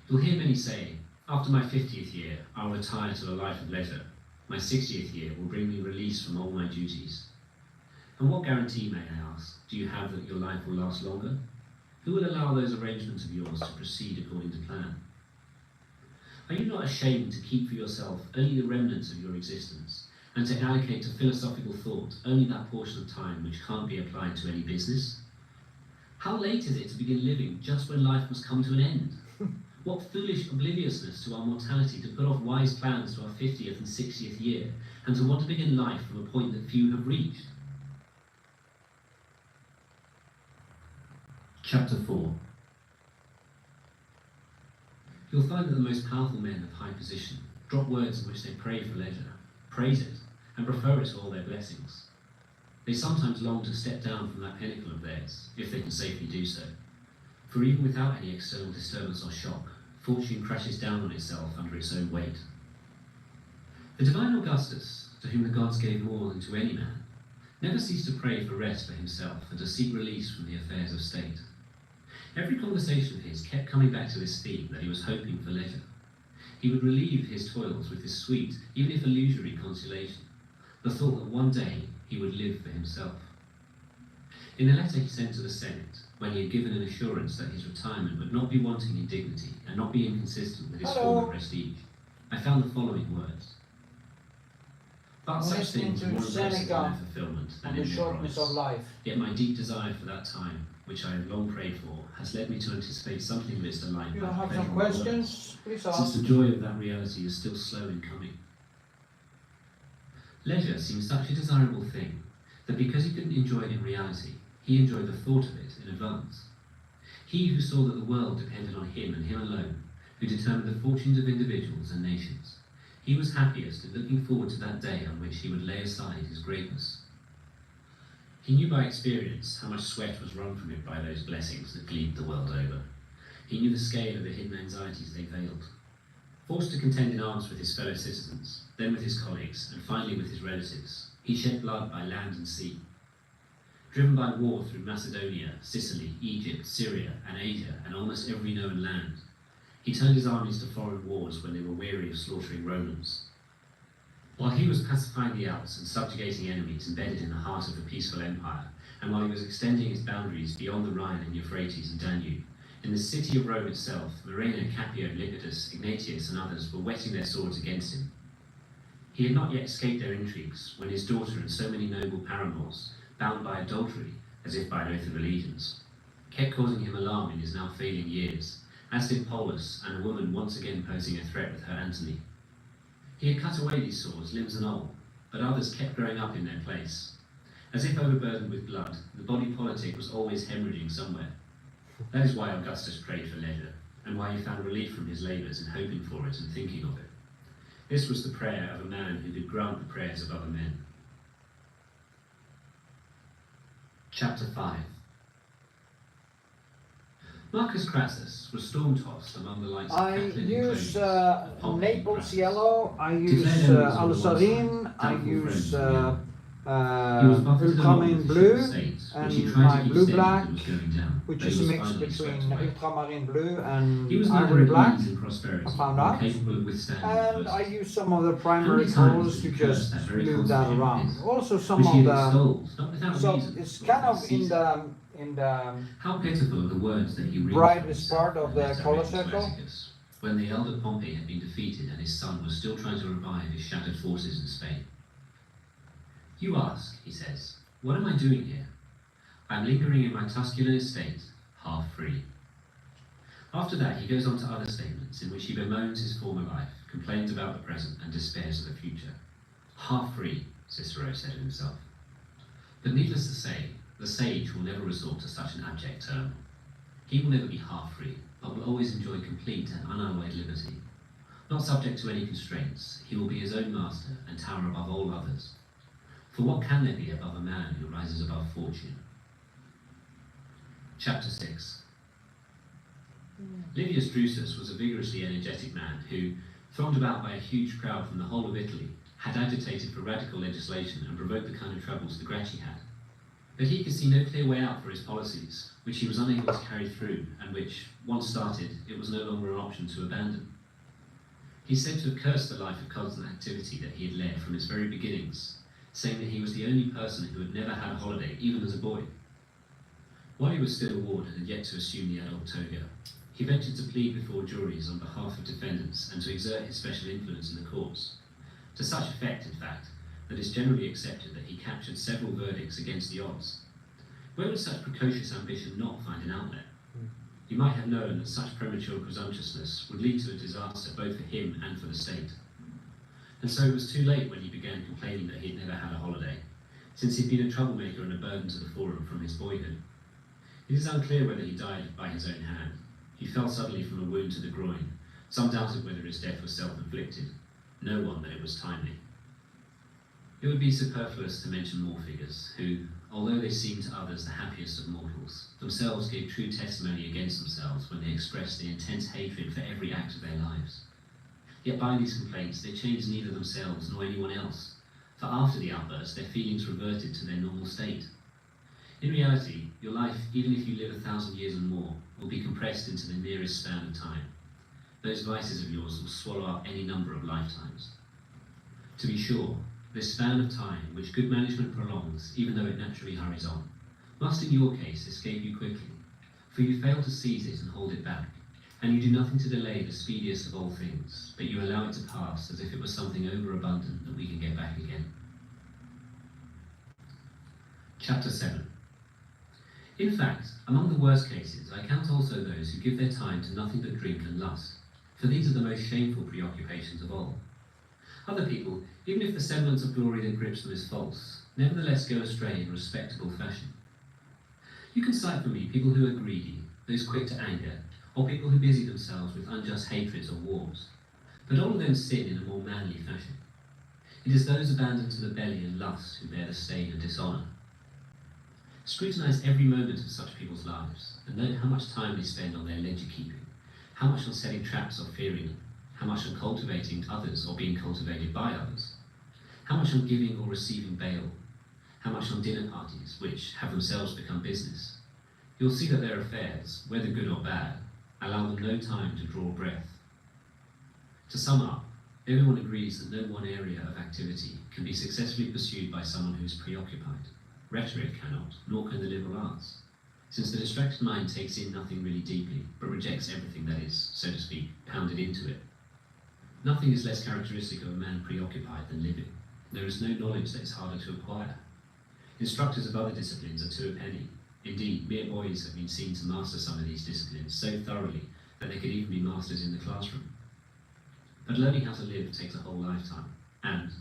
You'll hear many say, after my 50th year, I'll retire to a life of leisure. My 60th year will bring me release from all my duties. And what guarantee, may I ask, do you have that your life will last longer? Who will allow those arrangements of yours to proceed according to plan? Are you not ashamed to keep for yourself only the remnants of your existence, and to allocate to philosophical thought only that portion of time which can't be applied to any business? How late is it to begin living just when life must come to an end? What foolish obliviousness to our mortality to put off wise plans to our 50th and 60th year, and to want to begin life from a point that few have reached. Chapter 4. You'll find that the most powerful men of high position drop words in which they pray for leisure, praise it, and prefer it to all their blessings. They sometimes long to step down from that pinnacle of theirs, if they can safely do so. For even without any external disturbance or shock, fortune crashes down on itself under its own weight. The divine Augustus, to whom the gods gave more than to any man, never ceased to pray for rest for himself and to seek release from the affairs of state. Every conversation of his kept coming back to this theme that he was hoping for leisure. He would relieve his toils with this sweet, even if illusory, consolation, the thought that one day he would live for himself. In a letter he sent to the Senate, when he had given an assurance that his retirement would not be wanting in dignity and not be inconsistent with his former prestige, I found the following words. But such things are more impressive in their fulfillment than in their promise. Yet my deep desire for that time, which I have long prayed for, has led me to anticipate something of its delight. You have some questions? Please ask. Since the joy of that reality is still slow in coming. Leisure seems such a desirable thing that because he couldn't enjoy it in reality, he enjoyed the thought of it in advance. He who saw that the world depended on him and him alone, who determined the fortunes of individuals and nations, he was happiest in looking forward to that day on which he would lay aside his greatness. He knew by experience how much sweat was wrung from him by those blessings that gleamed the world over. He knew the scale of the hidden anxieties they veiled. Forced to contend in arms with his fellow citizens, then with his colleagues, and finally with his relatives, he shed blood by land and sea. Driven by war through Macedonia, Sicily, Egypt, Syria, and Asia, and almost every known land, he turned his armies to foreign wars when they were weary of slaughtering Romans. While he was pacifying the Alps and subjugating enemies embedded in the heart of a peaceful empire, and while he was extending its boundaries beyond the Rhine and Euphrates and Danube, in the city of Rome itself, Murena, Capio, Lepidus, Ignatius, and others were whetting their swords against him. He had not yet escaped their intrigues when his daughter and so many noble paramours, bound by adultery, as if by an oath of allegiance, kept causing him alarm in his now failing years, as did Polus and a woman once again posing a threat with her Antony. He had cut away these swords, limbs and all, but others kept growing up in their place. As if overburdened with blood, the body politic was always hemorrhaging somewhere. That is why Augustus prayed for leisure, and why he found relief from his labours in hoping for it and thinking of it. This was the prayer of a man who could grant the prayers of other men. Chapter 5. Marcus Crassus was storm-tossed among the lights of I Catholic use Pompey Naples Crassus. yellow, I use alizarin, I use ultramarine blue, and my blue black, which is a mix between ultramarine blue and ivory black, I found out. And I use some of the primary colors to just move that around. Also some of the, so it's kind of in the How pitiful are the words that he reads brightest part of the color circle. When the elder Pompey had been defeated and his son was still trying to revive his shattered forces in Spain. You ask, he says, what am I doing here? I am lingering in my Tusculan estate, half free. After that he goes on to other statements in which he bemoans his former life, complains about the present and despairs of the future. Half free, Cicero said of himself. But needless to say, the sage will never resort to such an abject term. He will never be half free, but will always enjoy complete and unalloyed liberty. Not subject to any constraints, he will be his own master and tower above all others. For what can there be above a man who rises above fortune? Chapter 6. Livius Drusus was a vigorously energetic man who, thronged about by a huge crowd from the whole of Italy, had agitated for radical legislation and provoked the kind of troubles the Gracchi had. But he could see no clear way out for his policies, which he was unable to carry through, and which, once started, it was no longer an option to abandon. He is said to have cursed the life of constant activity that he had led from its very beginnings, saying that he was the only person who had never had a holiday, even as a boy. While he was still a ward and had yet to assume the adult toga, he ventured to plead before juries on behalf of defendants and to exert his special influence in the courts. To such effect, in fact, that it's generally accepted that he captured several verdicts against the odds. Where would such precocious ambition not find an outlet? He might have known that such premature presumptuousness would lead to a disaster both for him and for the state. And so it was too late when he began complaining that he'd never had a holiday, since he'd been a troublemaker and a burden to the forum from his boyhood. It is unclear whether he died by his own hand. He fell suddenly from a wound to the groin. Some doubted whether his death was self-inflicted, no one that it was timely. It would be superfluous to mention more figures who, although they seemed to others the happiest of mortals, themselves gave true testimony against themselves when they expressed the intense hatred for every act of their lives. Yet by these complaints they changed neither themselves nor anyone else, for after the outburst their feelings reverted to their normal state. In reality, your life, even if you live 1,000 years and more, will be compressed into the nearest span of time. Those vices of yours will swallow up any number of lifetimes. To be sure, this span of time, which good management prolongs, even though it naturally hurries on, must in your case escape you quickly, for you fail to seize it and hold it back, and you do nothing to delay the speediest of all things, but you allow it to pass as if it was something overabundant that we can get back again. Chapter 7. In fact, among the worst cases, I count also those who give their time to nothing but drink and lust, for these are the most shameful preoccupations of all. Other people, even if the semblance of glory that grips them is false, nevertheless go astray in respectable fashion. You can cite for me people who are greedy, those quick to anger, or people who busy themselves with unjust hatreds or wars, but all of them sin in a more manly fashion. It is those abandoned to the belly and lust who bear the stain of dishonour. Scrutinize every moment of such people's lives, and note how much time they spend on their ledger-keeping, how much on setting traps or fearing them, how much on cultivating others or being cultivated by others, how much on giving or receiving bail, how much on dinner parties, which have themselves become business. You'll see that their affairs, whether good or bad, allow them no time to draw breath. To sum up, everyone agrees that no one area of activity can be successfully pursued by someone who is preoccupied. Rhetoric cannot, nor can the liberal arts, since the distracted mind takes in nothing really deeply, but rejects everything that is, so to speak, pounded into it. Nothing is less characteristic of a man preoccupied than living. There is no knowledge that is harder to acquire. Instructors of other disciplines are two a penny. Indeed, mere boys have been seen to master some of these disciplines so thoroughly that they could even be masters in the classroom. But learning how to live takes a whole lifetime, and,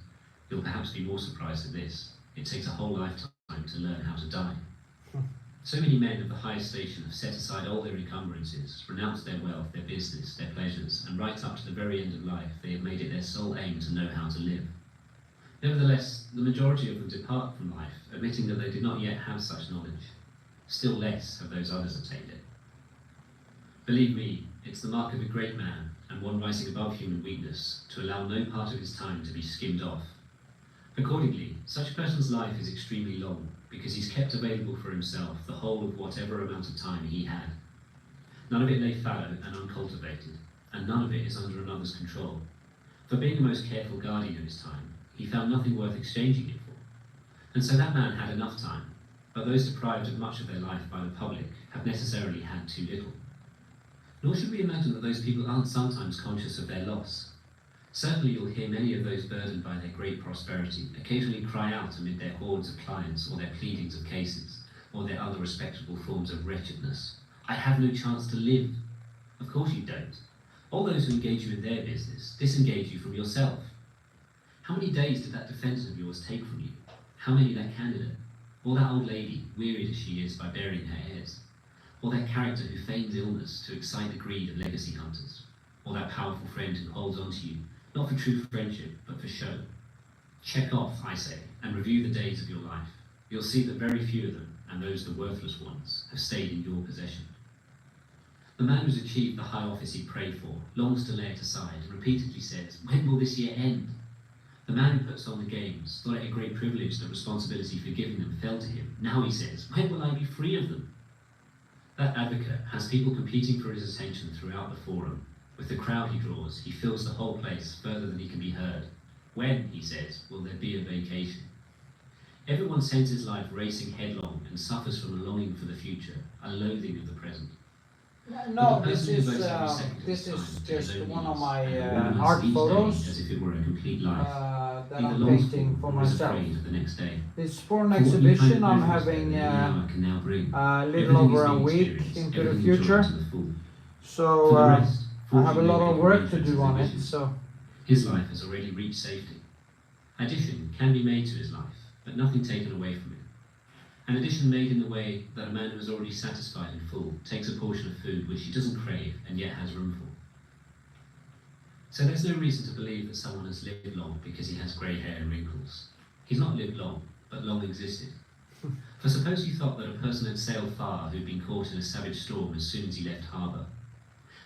you'll perhaps be more surprised at this, it takes a whole lifetime to learn how to die. So many men of the highest station have set aside all their encumbrances, renounced their wealth, their business, their pleasures, and right up to the very end of life they have made it their sole aim to know how to live. Nevertheless, the majority of them depart from life, admitting that they did not yet have such knowledge. Still less have those others attained it. Believe me, it's the mark of a great man, and one rising above human weakness, to allow no part of his time to be skimmed off. Accordingly, such a person's life is extremely long, because he's kept available for himself the whole of whatever amount of time he had. None of it lay fallow and uncultivated, and none of it is under another's control. For being the most careful guardian of his time, he found nothing worth exchanging it for. And so that man had enough time, but those deprived of much of their life by the public have necessarily had too little. Nor should we imagine that those people aren't sometimes conscious of their loss. Certainly you'll hear many of those burdened by their great prosperity occasionally cry out amid their hordes of clients or their pleadings of cases, or their other respectable forms of wretchedness, "I have no chance to live." Of course you don't. All those who engage you in their business disengage you from yourself. How many days did that defendant of yours take from you? How many that candidate? Or that old lady, wearied as she is by burying her heirs? Or that character who feigns illness to excite the greed of legacy hunters? Or that powerful friend who holds on to you, not for true friendship, but for show? Check off, I say, and review the days of your life. You'll see that very few of them, and those the worthless ones, have stayed in your possession. The man who's achieved the high office he prayed for longs to lay it aside and repeatedly says, "When will this year end?" The man who puts on the games thought it a great privilege that responsibility for giving them fell to him. Now he says, "When will I be free of them?" That advocate has people competing for his attention throughout the forum. With the crowd he draws, he fills the whole place further than he can be heard. When, he says, will there be a vacation? Everyone sends his life racing headlong and suffers from a longing for the future, a loathing of the present. No, But the this person who is votes every second of his time just to his own one of needs my and organises art each day photos as if it were a complete life. that Neither I'm longs painting for nor is myself. afraid of the next day. It's for an For what you find exhibition I'm pleasures having there that any hour can now bring. a little Everything over is a being week experienced, into the everything enjoyed future. to the full. So For the rest, I have a fortunately, lot of people work to arrangements do as on they it. wish. So His life has already reached safety. Addition can be made to his life, but nothing taken away from it. An addition made in the way that a man who is already satisfied in full takes a portion of food which he doesn't crave and yet has room for. So there's no reason to believe that someone has lived long because he has grey hair and wrinkles. He's not lived long, but long existed. For suppose you thought that a person had sailed far who'd been caught in a savage storm as soon as he left harbour,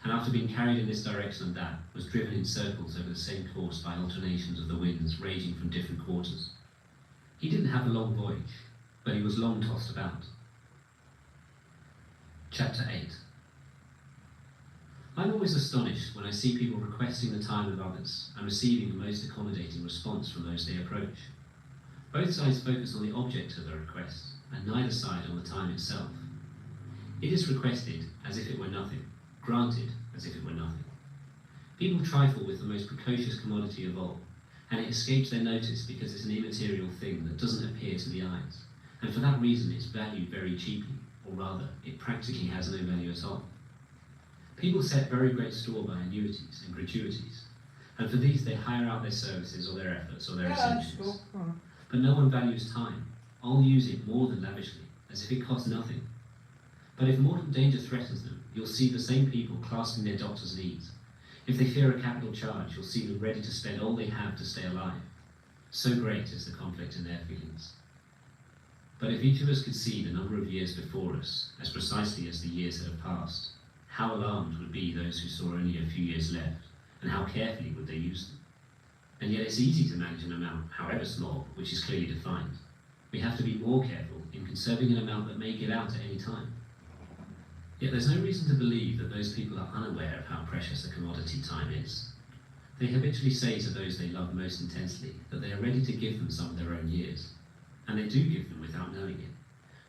and after being carried in this direction and that, was driven in circles over the same course by alternations of the winds raging from different quarters. He didn't have a long voyage, but he was long tossed about. Chapter 8. I'm always astonished when I see people requesting the time of others and receiving a most accommodating response from those they approach. Both sides focus on the object of the request, and neither side on the time itself. It is requested as if it were nothing, granted as if it were nothing. People trifle with the most precocious commodity of all, and it escapes their notice because it's an immaterial thing that doesn't appear to the eyes, and for that reason it's valued very cheaply, or rather, it practically has no value at all. People set very great store by annuities and gratuities, and for these they hire out their services or their efforts or their essentials. But no one values time. All use it more than lavishly, as if it costs nothing. But if mortal danger threatens them, you'll see the same people clasping their doctor's needs. If they fear a capital charge, you'll see them ready to spend all they have to stay alive. So great is the conflict in their feelings. But if each of us could see the number of years before us, as precisely as the years that have passed, how alarmed would be those who saw only a few years left, and how carefully would they use them? And yet it's easy to manage an amount, however small, which is clearly defined. We have to be more careful in conserving an amount that may give out at any time. Yet there's no reason to believe that those people are unaware of how precious a commodity time is. They habitually say to those they love most intensely that they are ready to give them some of their own years, and they do give them without knowing it.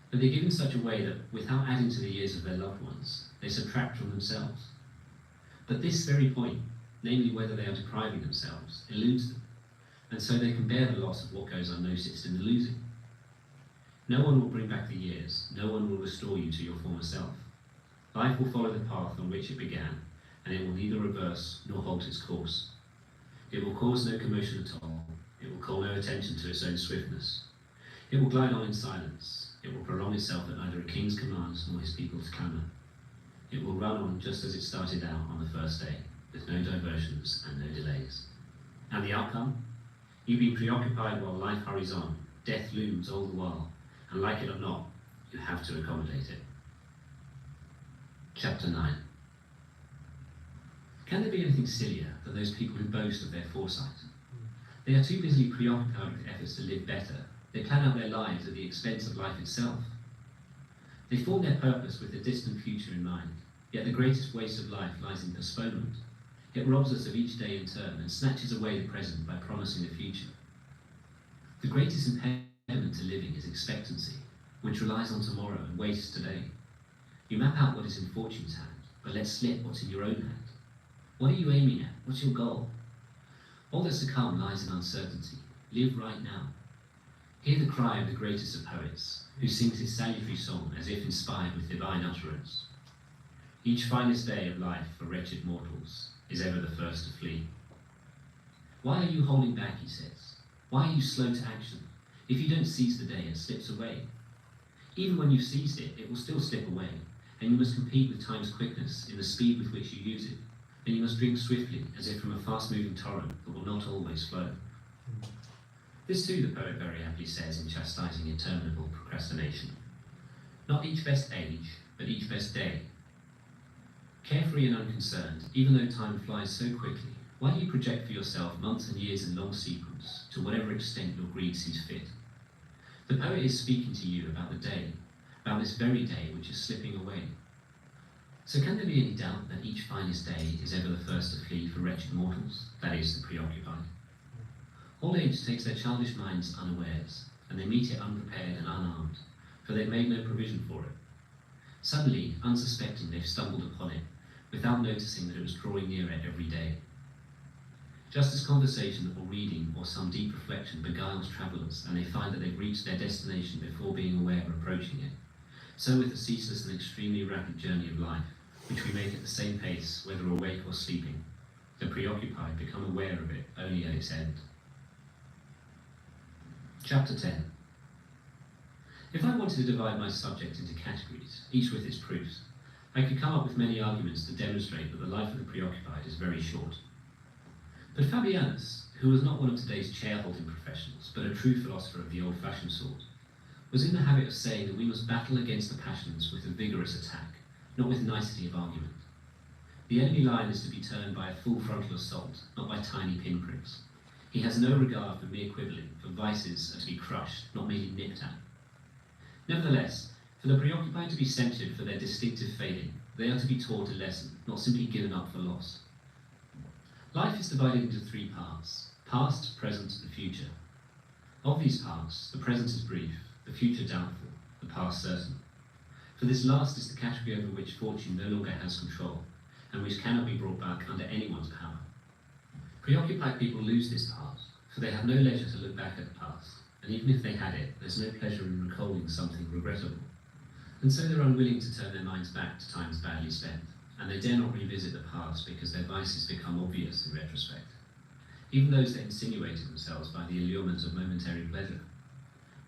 But they give in such a way that, without adding to the years of their loved ones, they subtract from themselves. But this very point, namely whether they are depriving themselves, eludes them, and so they can bear the loss of what goes unnoticed in the losing. No one will bring back the years, no one will restore you to your former self. Life will follow the path on which it began, and it will neither reverse nor halt its course. It will cause no commotion at all, it will call no attention to its own swiftness. It will glide on in silence, it will prolong itself at neither a king's commands nor his people's clamour. It will run on just as it started out on the first day, with no diversions and no delays. And the outcome? You be preoccupied while life hurries on, death looms all the while, and like it or not, you have to accommodate it. Chapter 9. Can there be anything sillier than those people who boast of their foresight? They are too busily preoccupied with efforts to live better. They plan out their lives at the expense of life itself. They form their purpose with the distant future in mind, yet the greatest waste of life lies in postponement. It robs us of each day in turn and snatches away the present by promising the future. The greatest impediment to living is expectancy, which relies on tomorrow and wastes today. You map out what is in fortune's hand, but let slip what's in your own hand. What are you aiming at? What's your goal? All that's to come lies in uncertainty. Live right now. Hear the cry of the greatest of poets, who sings his salutary song as if inspired with divine utterance. Each finest day of life for wretched mortals is ever the first to flee. Why are you holding back, he says? Why are you slow to action? If you don't seize the day, it slips away. Even when you've seized it, it will still slip away, and you must compete with time's quickness in the speed with which you use it, and you must drink swiftly, as if from a fast-moving torrent that will not always flow. This too the poet very aptly says in chastising interminable procrastination. Not each best age, but each best day. Carefree and unconcerned, even though time flies so quickly, why do you project for yourself months and years in long sequence, to whatever extent your greed sees fit? The poet is speaking to you about the day, about this very day which is slipping away. So can there be any doubt that each finest day is ever the first to flee for wretched mortals, that is, the preoccupied? Old age takes their childish minds unawares, and they meet it unprepared and unarmed, for they've made no provision for it. Suddenly, unsuspecting, they've stumbled upon it, without noticing that it was drawing near it every day. Just as conversation or reading or some deep reflection beguiles travellers, and they find that they've reached their destination before being aware of approaching it, so with the ceaseless and extremely rapid journey of life, which we make at the same pace, whether awake or sleeping, the preoccupied become aware of it only at its end. Chapter 10. If I wanted to divide my subject into categories, each with its proofs, I could come up with many arguments to demonstrate that the life of the preoccupied is very short. But Fabianus, who was not one of today's chair-holding professionals, but a true philosopher of the old-fashioned sort, was in the habit of saying that we must battle against the passions with a vigorous attack, not with nicety of argument. The enemy line is to be turned by a full frontal assault, not by tiny pinpricks. He has no regard for mere quibbling, for vices are to be crushed, not merely nipped at. Nevertheless, for the preoccupied to be censured for their distinctive failing, they are to be taught a lesson, not simply given up for lost. Life is divided into three parts: past, present, and future. Of these parts, the present is brief, the future doubtful, the past certain. For this last is the category over which fortune no longer has control, and which cannot be brought back under anyone's power. Preoccupied people lose this part, for they have no leisure to look back at the past, and even if they had it, there's no pleasure in recalling something regrettable. And so they're unwilling to turn their minds back to times badly spent, and they dare not revisit the past because their vices become obvious in retrospect, even those that insinuated themselves by the allurements of momentary pleasure.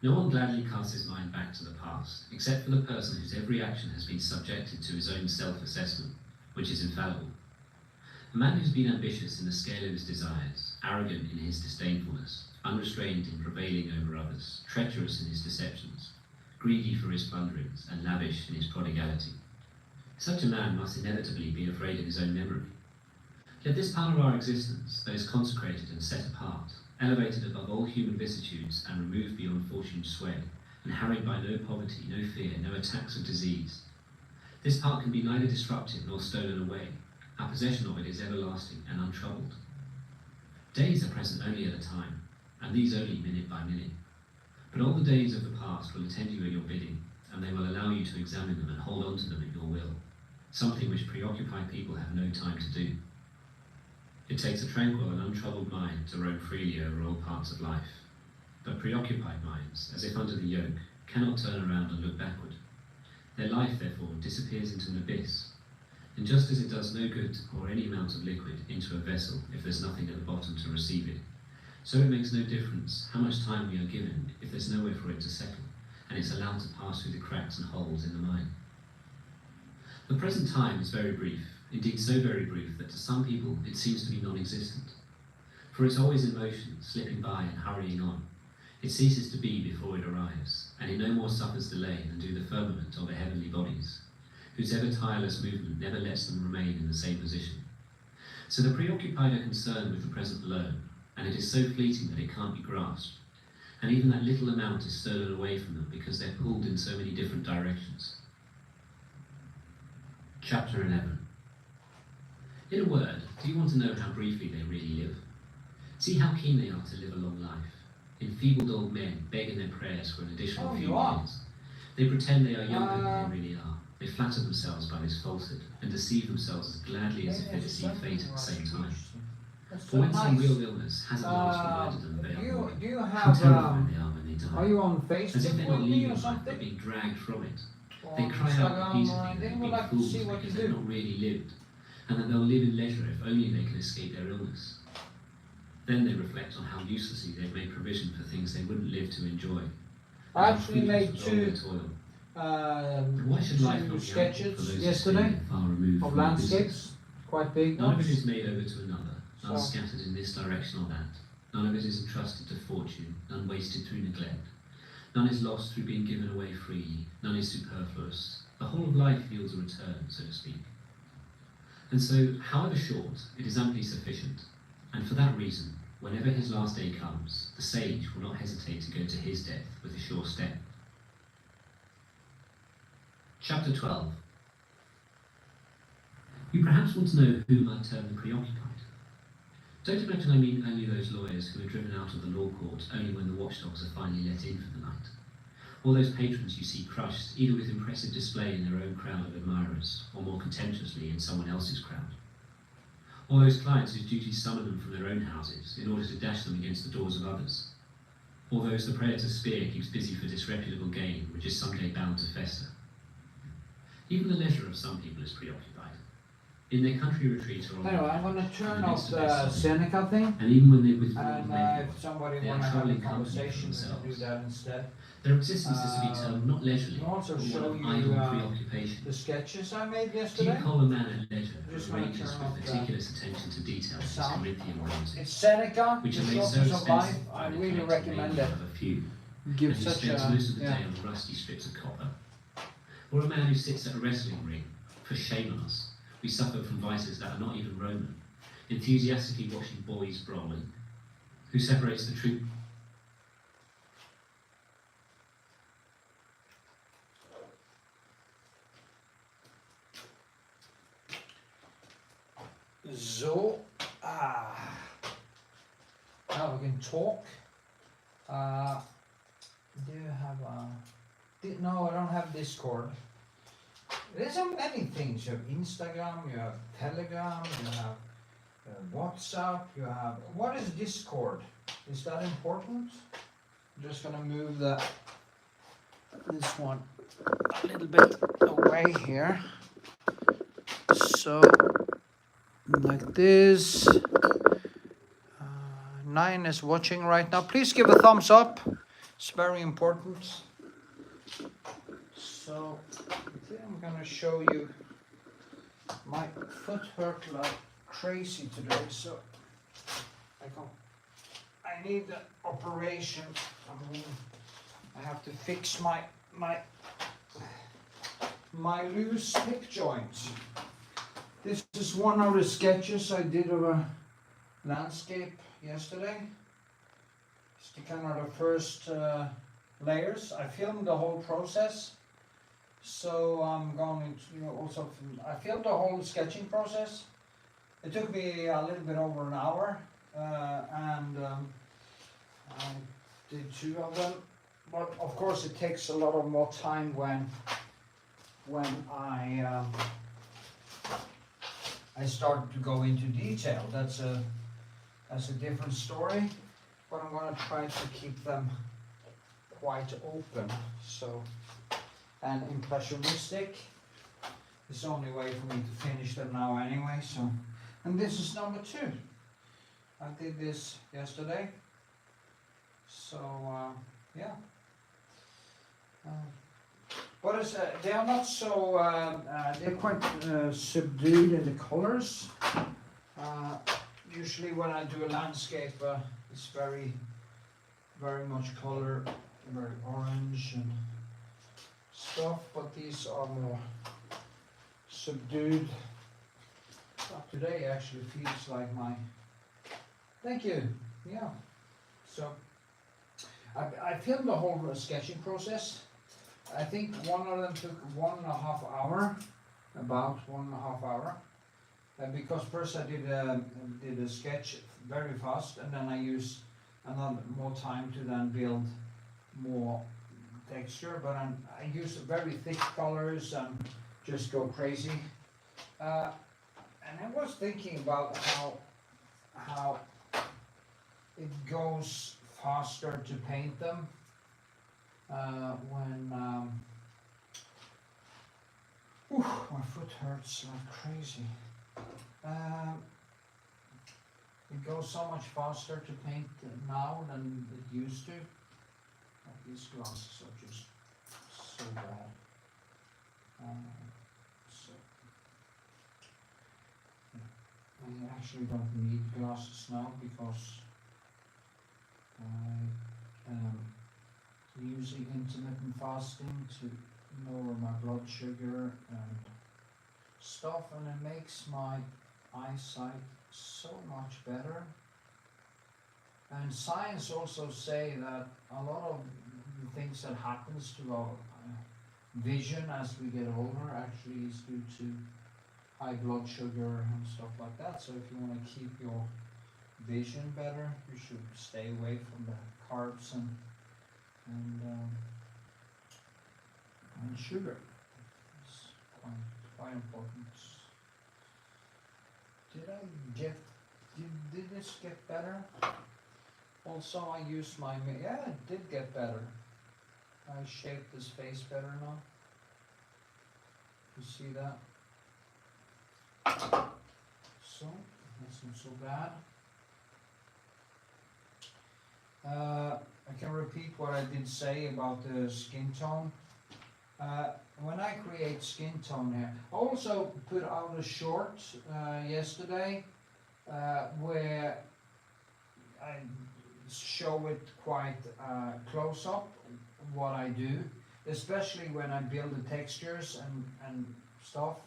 No one gladly casts his mind back to the past, except for the person whose every action has been subjected to his own self-assessment, which is infallible. A man who's been ambitious in the scale of his desires, arrogant in his disdainfulness, unrestrained in prevailing over others, treacherous in his deceptions, greedy for his plunderings, and lavish in his prodigality. Such a man must inevitably be afraid of his own memory. Yet this part of our existence that is consecrated and set apart, elevated above all human vicissitudes and removed beyond fortune's sway, and harried by no poverty, no fear, no attacks of disease, this part can be neither disrupted nor stolen away. Our possession of it is everlasting and untroubled. Days are present only at a time, and these only minute by minute. But all the days of the past will attend you at your bidding, and they will allow you to examine them and hold on to them at your will, something which preoccupied people have no time to do. It takes a tranquil and untroubled mind to roam freely over all parts of life, but preoccupied minds, as if under the yoke, cannot turn around and look backward. Their life, therefore, disappears into an abyss, and just as it does no good to pour any amount of liquid into a vessel if there's nothing at the bottom to receive it, so it makes no difference how much time we are given if there's nowhere for it to settle, and it's allowed to pass through the cracks and holes in the mind. The present time is very brief, indeed so very brief that to some people it seems to be non-existent. For it's always in motion, slipping by and hurrying on. It ceases to be before it arrives, and it no more suffers delay than do the firmament or the heavenly bodies, whose ever tireless movement never lets them remain in the same position. So the preoccupied are concerned with the present alone, and it is so fleeting that it can't be grasped, and even that little amount is stolen away from them because they're pulled in so many different directions. Chapter 11. In a word, do you want to know how briefly they really live? See how keen they are to live a long life. Enfeebled old men beg in their prayers for an additional few years. They pretend they are younger than they really are. They flatter themselves by this falsehood and deceive themselves as gladly as if they deceive fate at the same time. For when some real illness has at last reminded them they are born, do you how have, terrified they are when they die. are you on Facebook As if they're not with me leaving or life, they're something? being dragged from it. Or They cry out repeatedly that they they've would been like to fools see what you because they've do. not really lived, and that they'll live in leisure if only they can escape their illness. Then they reflect on how uselessly they've made provision for things they wouldn't live to enjoy. I actually made two Why should life not be sketches for those yesterday far removed of from the landscapes, business? quite big None of it ones. is made over to another, none So- scattered in this direction or that. None of it is entrusted to fortune, none wasted through neglect. None is lost through being given away freely, none is superfluous. The whole of life yields a return, so to speak. And so, however short, it is amply sufficient, and for that reason, whenever his last day comes, the sage will not hesitate to go to his death with a sure step. Chapter 12. You perhaps want to know whom I term the preoccupied. Don't imagine I mean only those lawyers who are driven out of the law court only when the watchdogs are finally let in for the night, All those patrons you see crushed, either with impressive display in their own crowd of admirers, or more contemptuously in someone else's crowd. All those clients whose duties summon them from their own houses in order to dash them against the doors of others. All those the predator's spear keeps busy for disreputable gain, which is someday bound to fester. Even the leisure of some people is preoccupied. In their country retreats or on Anyway, I'm going to turn off the Seneca thing, and even when they withdraw and from if somebody they are want to have a troubling company for conversation, we can do themselves. that instead. Their existence is to be termed not leisurely, I'll also but show one of you idle preoccupation. the sketches I made Do you yesterday. call a man at leisure Just who gonna arranges turn with off the meticulous attention to detail his sound. Corinthian romances, It's Seneca, which The are made so Shortness of Life. expensive I by the really collective recommend mania it. of a few, Give and who such spends a most of the day on rusty strips of copper. Or a man who sits at a wrestling ring, for shame on us, we suffer from vices that are not even Roman, enthusiastically watching boys brawling, who separates the truth. So, now we can talk. Do you have a... No, I don't have Discord. There's so many things. You have Instagram, you have Telegram, you have WhatsApp, you have... What is Discord? Is that important? I'm just gonna move this one a little bit away here. So, like this. 9 is watching right now. Please give a thumbs up. It's very important. So, I'm gonna show you. My foot hurt like crazy today, so I need an operation. I have to fix my loose hip joint. This is one of the sketches I did of a landscape yesterday. It's the kind of the first layers. I filmed the whole process, so I'm going to also I filmed the whole sketching process. It took me a little bit over an hour, and I did 2 of them. But of course, it takes a lot of more time when I started to go into detail. That's a different story, but I'm going to try to keep them quite open. So, and impressionistic is the only way for me to finish them now anyway. So, and this is number 2. I did this yesterday. So yeah. But it's, they are not so, they're quite subdued in the colors. Usually when I do a landscape, it's very much color, very orange and stuff, but these are more subdued. Today actually feels like my, thank you, yeah. So, I filmed the whole sketching process. I think one of them took 1.5 hours, about 1.5 hours. Because first I did a sketch very fast, and then I used another more time to then build more texture. But I used very thick colors and just go crazy. And I was thinking about how it goes faster to paint them when my foot hurts like crazy. It goes so much faster to paint now than it used to. These glasses are just so bad. I actually don't need glasses now because I am using intermittent fasting to lower my blood sugar and stuff, and it makes my eyesight so much better. And science also say that a lot of the things that happens to our vision as we get older actually is due to high blood sugar and stuff like that. So if you want to keep your vision better, you should stay away from the carbs and and sugar. It's quite important. Did this get better? Also, I used my, yeah, it did get better. I shaped this face better now. You see that? So, that's not so bad. I can repeat what I did say about the skin tone. When I create skin tone here, I also put out a short yesterday where I show it quite close up what I do, especially when I build the textures and stuff.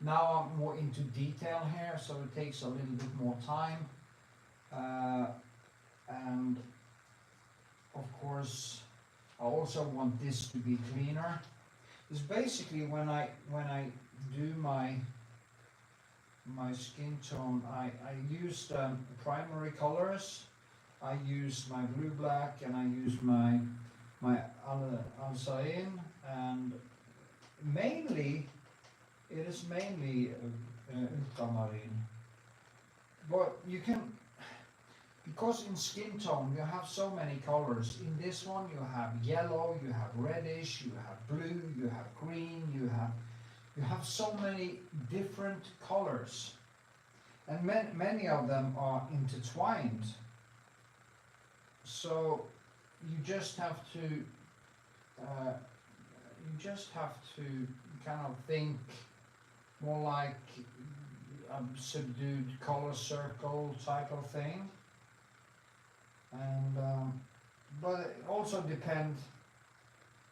Now I'm more into detail here, so it takes a little bit more time. And of course, I also want this to be cleaner. It's basically when I do my skin tone, I use primary colors. I use my blue black and I use my Alsain, and mainly it is mainly ultramarine. But you can, because in skin tone you have so many colors. In this one you have yellow, you have reddish, you have blue, you have green, you have so many different colors, and many of them are intertwined. So you just have to kind of think more like a subdued color circle type of thing. And but it also depends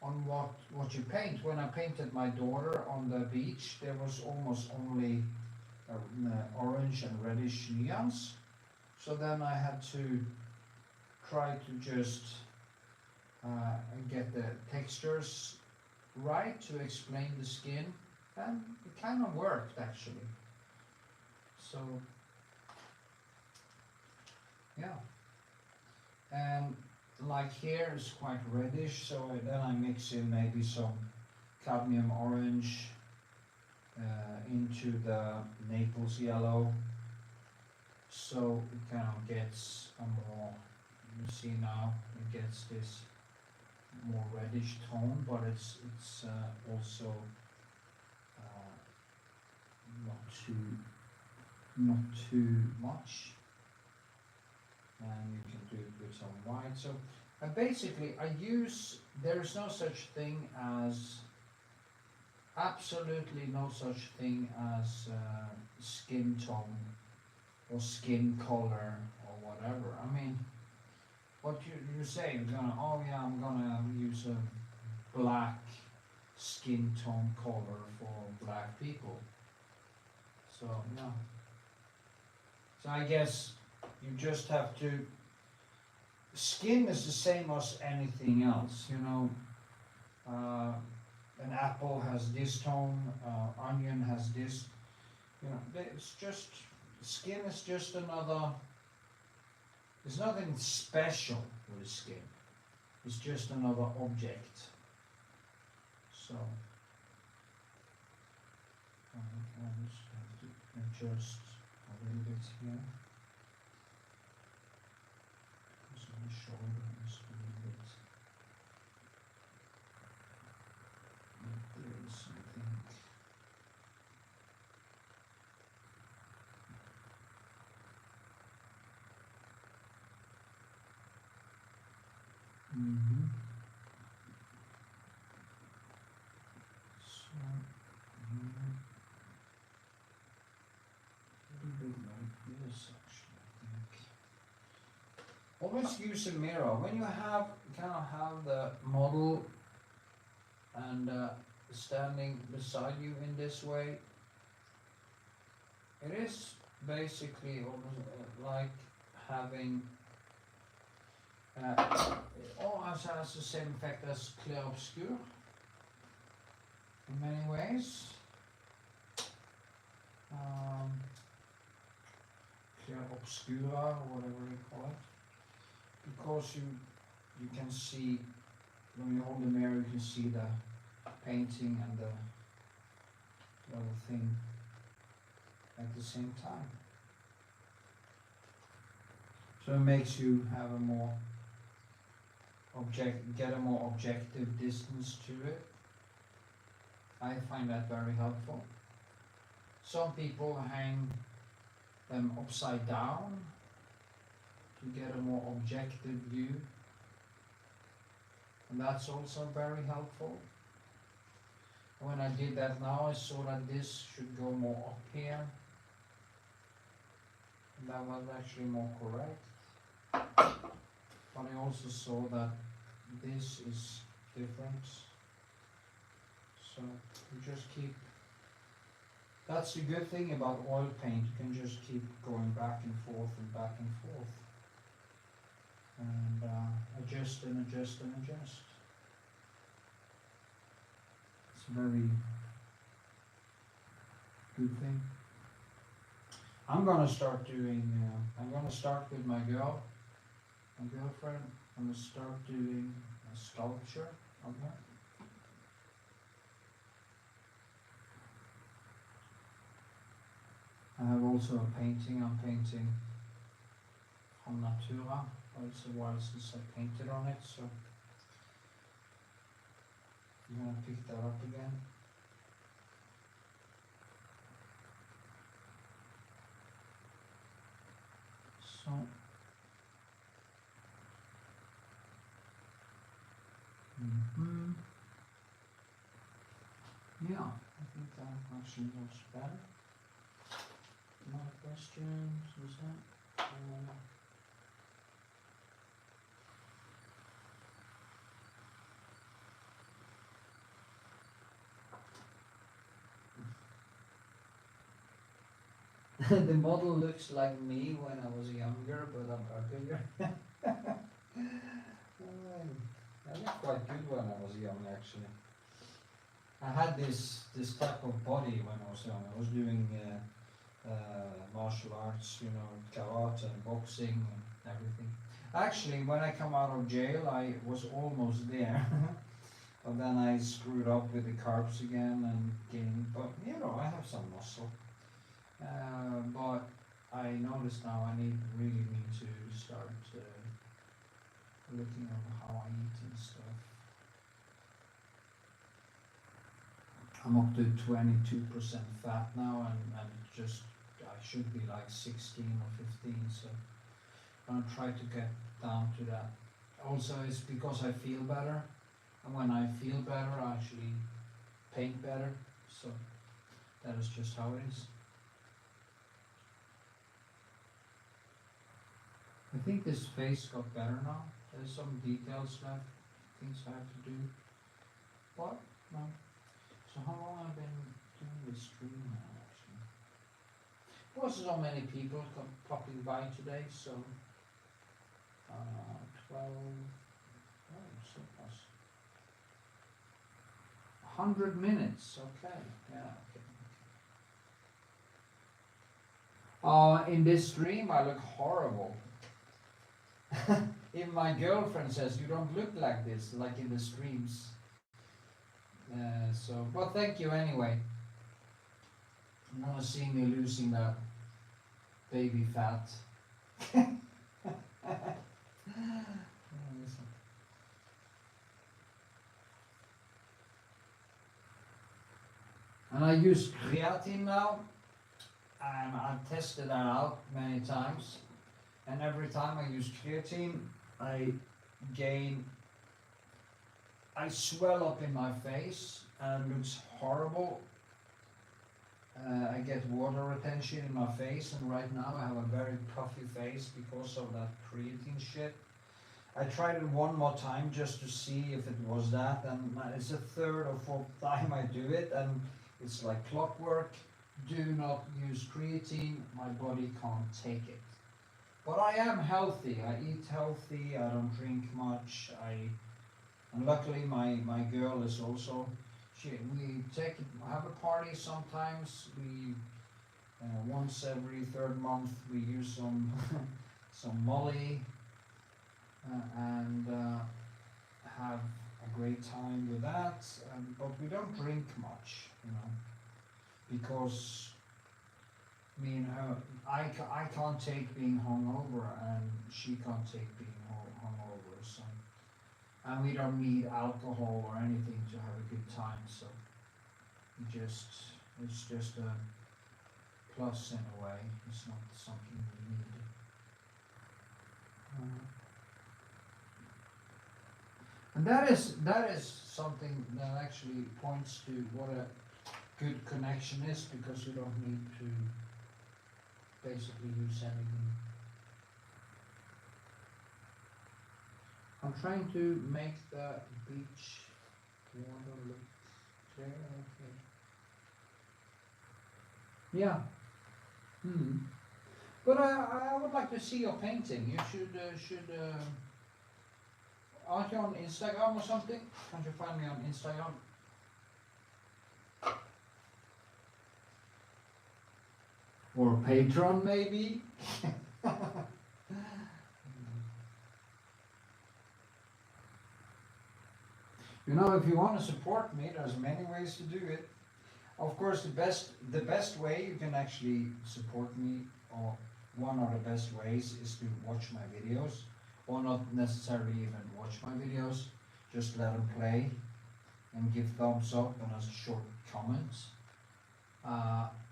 on what you paint. When I painted my daughter on the beach, there was almost only orange and reddish neons. So then I had to try to just get the textures right to explain the skin, and it kind of worked actually. So yeah, and like here is quite reddish, so then I mix in maybe some cadmium orange into the Naples yellow, so it kind of gets a more, you see now, it gets this more reddish tone, but it's also not too much. And you can do it with some white. So basically there is no such thing as, absolutely no such thing as skin tone or skin color or whatever. I mean, what you say, I'm gonna use a black skin tone color for black people. So yeah. So I guess you just have to, skin is the same as anything else, you know. An apple has this tone, onion has this, you know, it's just, skin is just another, there's nothing special with skin, it's just another object. So, I just have to adjust a little bit here. My shoulder is a little bit, there is something. So, a little bit like this actually, I think. Always use a mirror. When you have the model and standing beside you in this way, it is basically almost like having, it almost has the same effect as clair obscur in many ways. Clair obscura, or whatever you call it. Because you can see, when you hold the mirror, you can see the painting and the little thing at the same time. So it makes you have a more get a more objective distance to it. I find that very helpful. Some people hang them upside down to get a more objective view, and that's also very helpful. When I did that now, I saw that this should go more up here, and that was actually more correct. But I also saw that this is different, so you just keep. That's the good thing about oil paint, you can just keep going back and forth and back and forth. And adjust and adjust and adjust. It's a very good thing. I'm gonna start doing, I'm gonna start with my girlfriend. I'm gonna start doing a sculpture of her. I have also a painting. I'm painting from Natura, but it's a while since I painted on it, so I'm gonna pick that up again. So yeah, I think that actually looks better. More questions? Is that? The model looks like me when I was younger, but I'm uglier. I looked quite good when I was young, actually. I had this type of body when I was young. I was doing martial arts, you know, karate and boxing and everything. Actually, when I come out of jail, I was almost there. But then I screwed up with the carbs again and gained, but you know, I have some muscle. But I notice now I really need to start looking at how I eat and stuff. I'm up to 22% fat now, and just I should be like 16 or 15, so I'm trying to get down to that. Also, it's because I feel better, and when I feel better, I actually paint better, so that is just how it is. I think this face got better now. There's some details left, things I have to do. But, no. So how long have I been doing this stream now, actually? There was so many people popping by today, so 12, so plus 100 minutes, okay, yeah, okay. In this stream I look horrible. Even my girlfriend says, you don't look like this, like in the streams. But thank you anyway. You want to see me losing that baby fat. And I use creatine now. I've tested that out many times. And every time I use creatine, I swell up in my face and it looks horrible. I get water retention in my face, and right now I have a very puffy face because of that creatine shit. I tried it one more time just to see if it was that, and it's the third or fourth time I do it, and it's like clockwork. Do not use creatine, my body can't take it. But I am healthy, I eat healthy, I don't drink much, and luckily my girl is also, we have a party sometimes, we, once every third month we use some, some Molly, and have a a great time with that, but we don't drink much, you know, because me and her, I can't take being hungover, and she can't take being hungover, so, and we don't need alcohol or anything to have a good time, so it's just a plus in a way. It's not something we need. And that is something that actually points to what a good connection is, because you don't need to basically use anything. I'm trying to make the beach water look clear. Okay. Yeah. But I would like to see your painting. You should aren't you on Instagram or something? Can't you find me on Instagram? Or Patreon maybe? You know, if you want to support me, there's many ways to do it. Of course, the best way you can actually support me, or one of the best ways, is to watch my videos, or not necessarily even watch my videos, just let them play and give thumbs up and a short comment.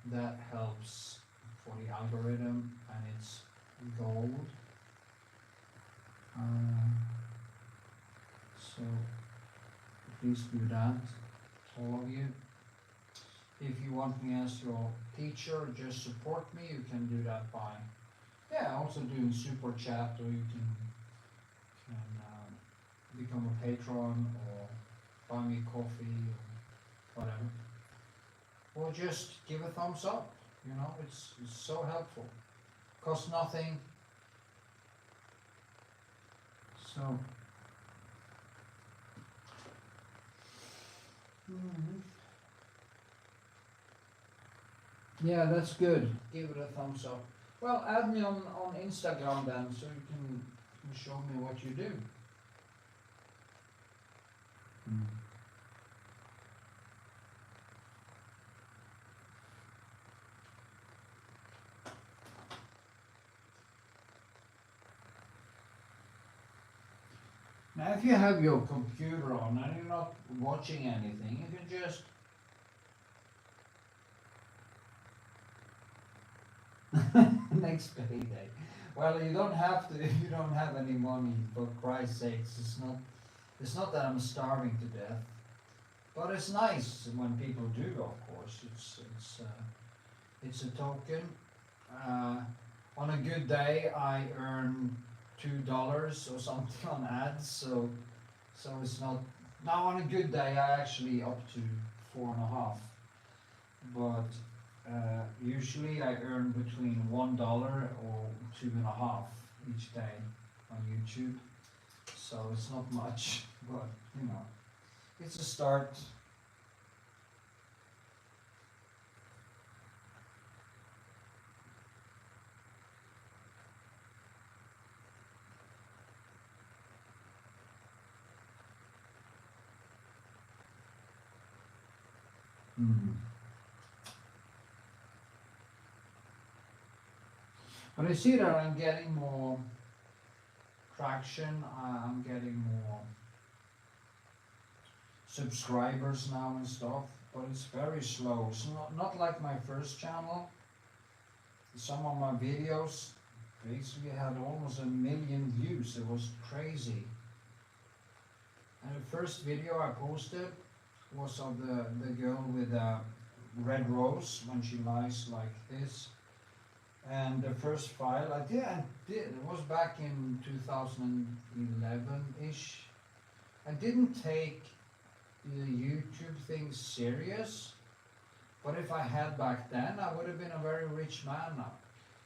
That helps for the algorithm, and it's gold. So please do that, all of you. If you want me as your teacher, just support me. You can do that by, also doing super chat, or you can become a patron, or buy me coffee, or whatever. Or just give a thumbs up. You know, it's so helpful. Costs nothing. So. Yeah, that's good. Give it a thumbs up. Well, add me on Instagram then, so you can show me what you do. Now, if you have your computer on and you're not watching anything, you can just next payday. Well, you don't have to if you don't have any money, for Christ's sakes. It's not that I'm starving to death, but it's nice when people do, of course. It's a token. On a good day, I earn $2 or something on ads, so it's not. Now on a good day, I actually up to 4.5, but usually I earn between $1 or 2.5 each day on YouTube, so it's not much, but you know, it's a start. But I see that I'm getting more traction, I'm getting more subscribers now and stuff, but it's very slow. It's not like my first channel. Some of my videos basically had almost 1 million views. It was crazy. And the first video I posted was of the girl with a red rose when she lies like this. And the first file I did, it was back in 2011-ish. I didn't take the YouTube thing serious, but if I had back then, I would have been a very rich man now.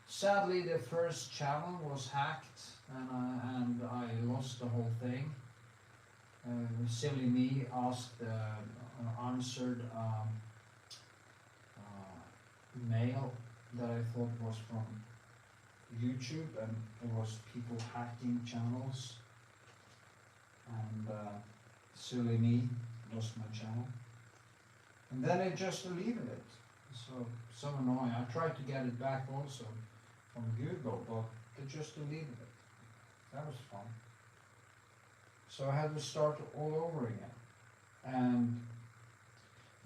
Sadly, the first channel was hacked, and I lost the whole thing. Silly me answered mail that I thought was from YouTube, and it was people hacking channels, and silly me, lost my channel. And then it just deleted it. So annoying. I tried to get it back also from Google, but it just deleted it. That was fun. So I had to start all over again. And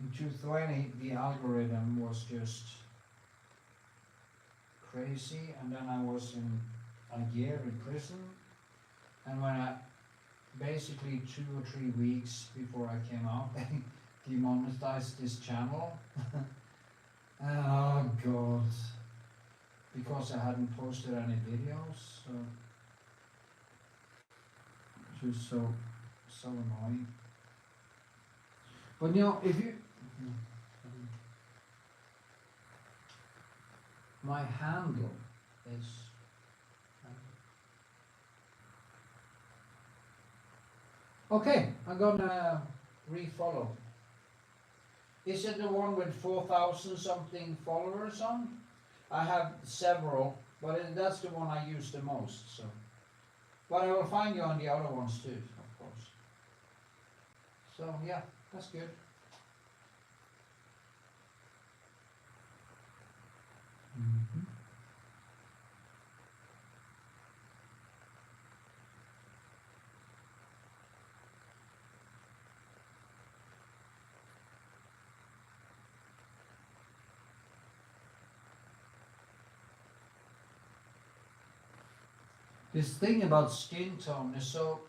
in 2020, the algorithm was just crazy, and then I was in a year in prison, and when I, basically 2 or 3 weeks before I came out, they demonetized this channel. And oh god, because I hadn't posted any videos, so it was so annoying. But you know, if you my handle is okay, I'm gonna refollow. Is it the one with 4,000 something followers on? I have several, but that's the one I use the most, so. But I will find you on the other ones too, of course. So yeah, that's good. Mm-hmm. This thing about skin tone is so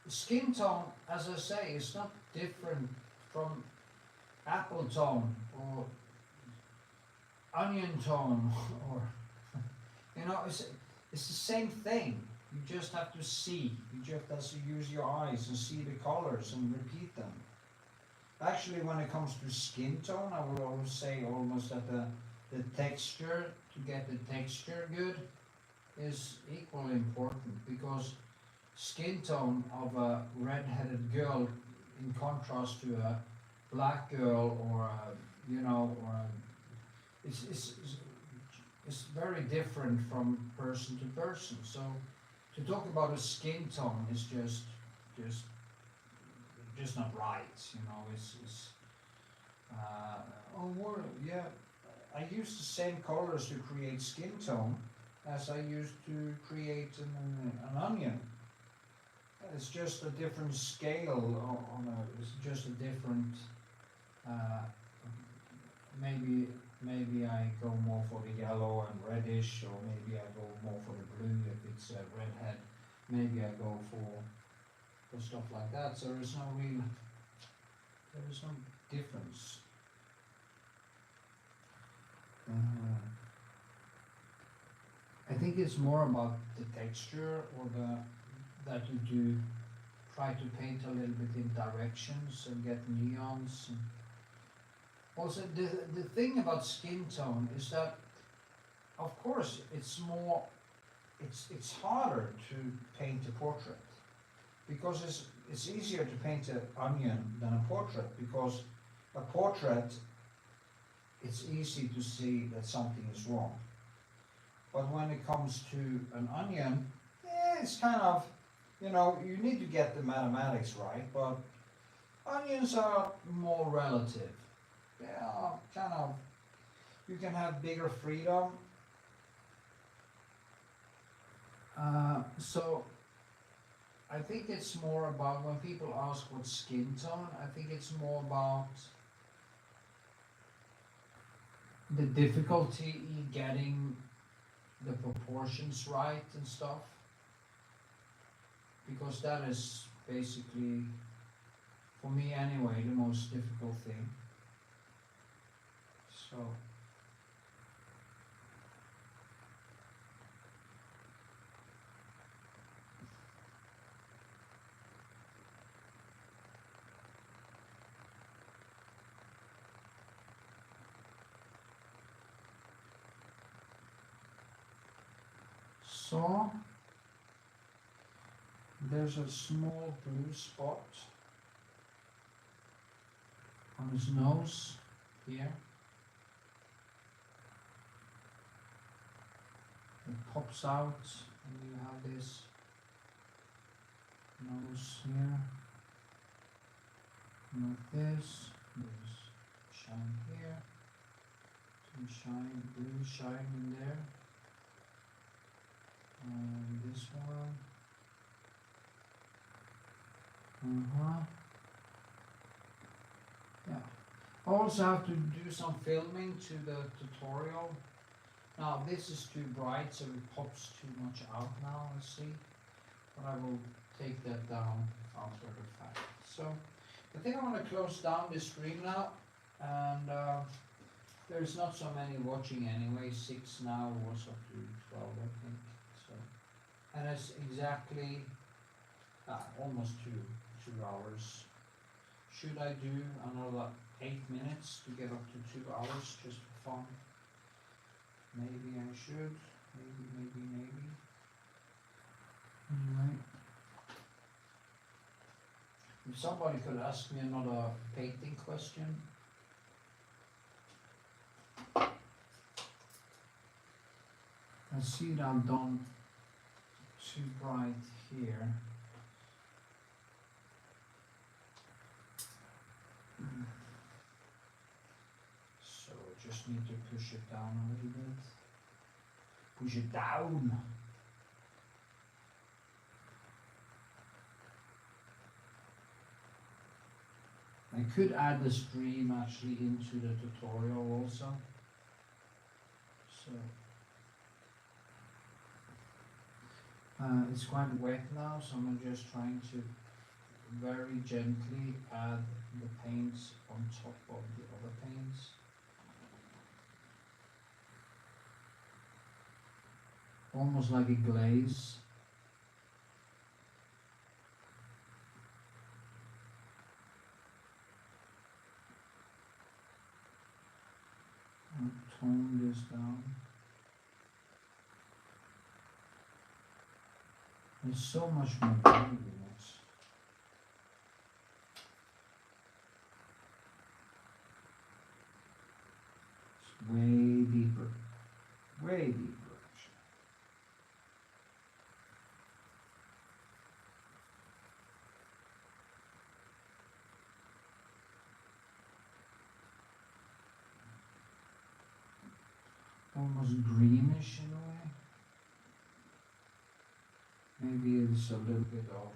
skin tone, as I say, is not different from apple tone or onion tone or you know, it's the same thing. You just have to see. You just have to use your eyes and see the colors and repeat them. Actually, when it comes to skin tone, I would always say almost that the texture, to get the texture good, is equally important, because skin tone of a red-headed girl in contrast to a black girl or a, you know, or a, it's very different from person to person. So to talk about a skin tone is just not right, you know. Yeah, I use the same colors to create skin tone as I used to create an onion. It's just a different scale it's just a different, maybe I go more for the yellow and reddish, or maybe I go more for the blue if it's a redhead. Maybe I go for stuff like that. So there is no difference. I think it's more about the texture, or that you try to paint a little bit in directions and get neons. And also, the thing about skin tone is that, of course, it's harder to paint a portrait, because it's easier to paint an onion than a portrait, because a portrait, it's easy to see that something is wrong. But when it comes to an onion, it's kind of, you know, you need to get the mathematics right, but onions are more relative. They are kind of, you can have bigger freedom. So I think it's more about, when people ask what skin tone, I think it's more about the difficulty in getting the proportions right and stuff, because that is basically, for me anyway, the most difficult thing. So there's a small blue spot on his nose here. It pops out, and you have this nose here. Like this. There's shine here. Some shine, blue shine in there. And this one. Yeah. I also have to do some filming to the tutorial. Now this is too bright, so it pops too much out now, I see. But I will take that down after the fact. So I think I want to close down the stream now, and there's not so many watching anyway. 6 now, was up to 12, I think. So, and it's exactly almost 2 hours. Should I do another 8 minutes to get up to 2 hours just for fun? Maybe I should. Maybe. Anyway. If somebody could ask me another painting question. I see that I've done too bright here. So I just need to push it down a little bit. Push it down. I could add the stream actually into the tutorial also. So it's quite wet now, so I'm just trying to very gently add the paints on top of the other paints. Almost like a glaze. I'll tone this down. There's so much more value in it. It's way deeper. Way deeper. Almost greenish in a way. Maybe it's a little bit of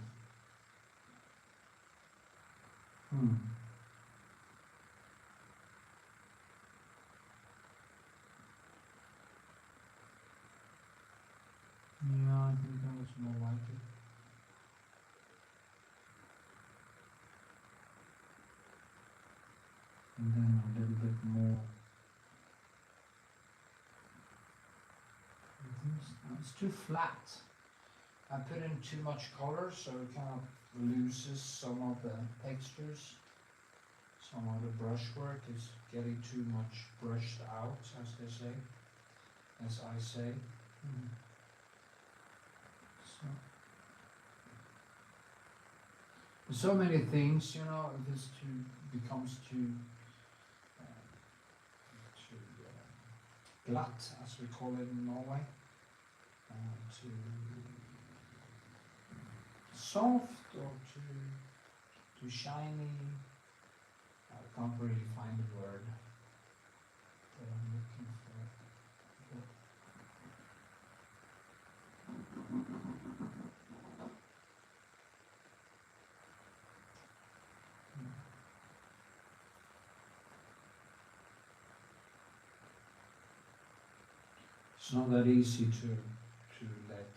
Yeah, I think that was more like it. And then a little bit more. It's too flat. I put in too much color, so it kind of loses some of the textures. Some of the brushwork is getting too much brushed out, as they say, as I say. So many things, you know, if this becomes too glatt, as we call it in Norway, too soft or too shiny. I can't really find the word that I'm looking for. It's not that easy to let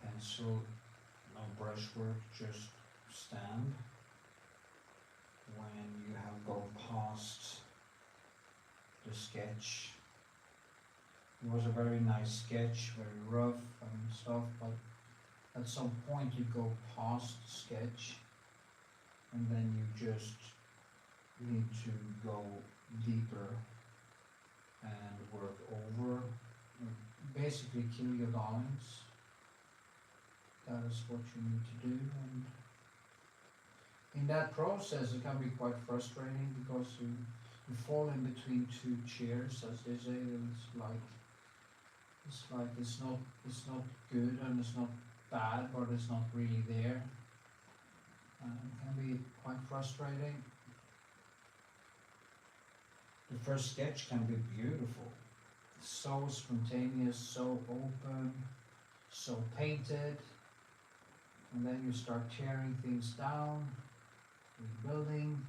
pencil or brushwork just stand when you have gone past the sketch. It was a very nice sketch, very rough and stuff, but at some point you go past the sketch and then you just need to go deeper and work over, basically kill your darlings. That is what you need to do, and in that process it can be quite frustrating because you fall in between 2 chairs, as they say. It's not good and it's not bad, but it's not really there. And it can be quite frustrating. The first sketch can be beautiful. So spontaneous, so open, so painted. And then you start tearing things down, rebuilding,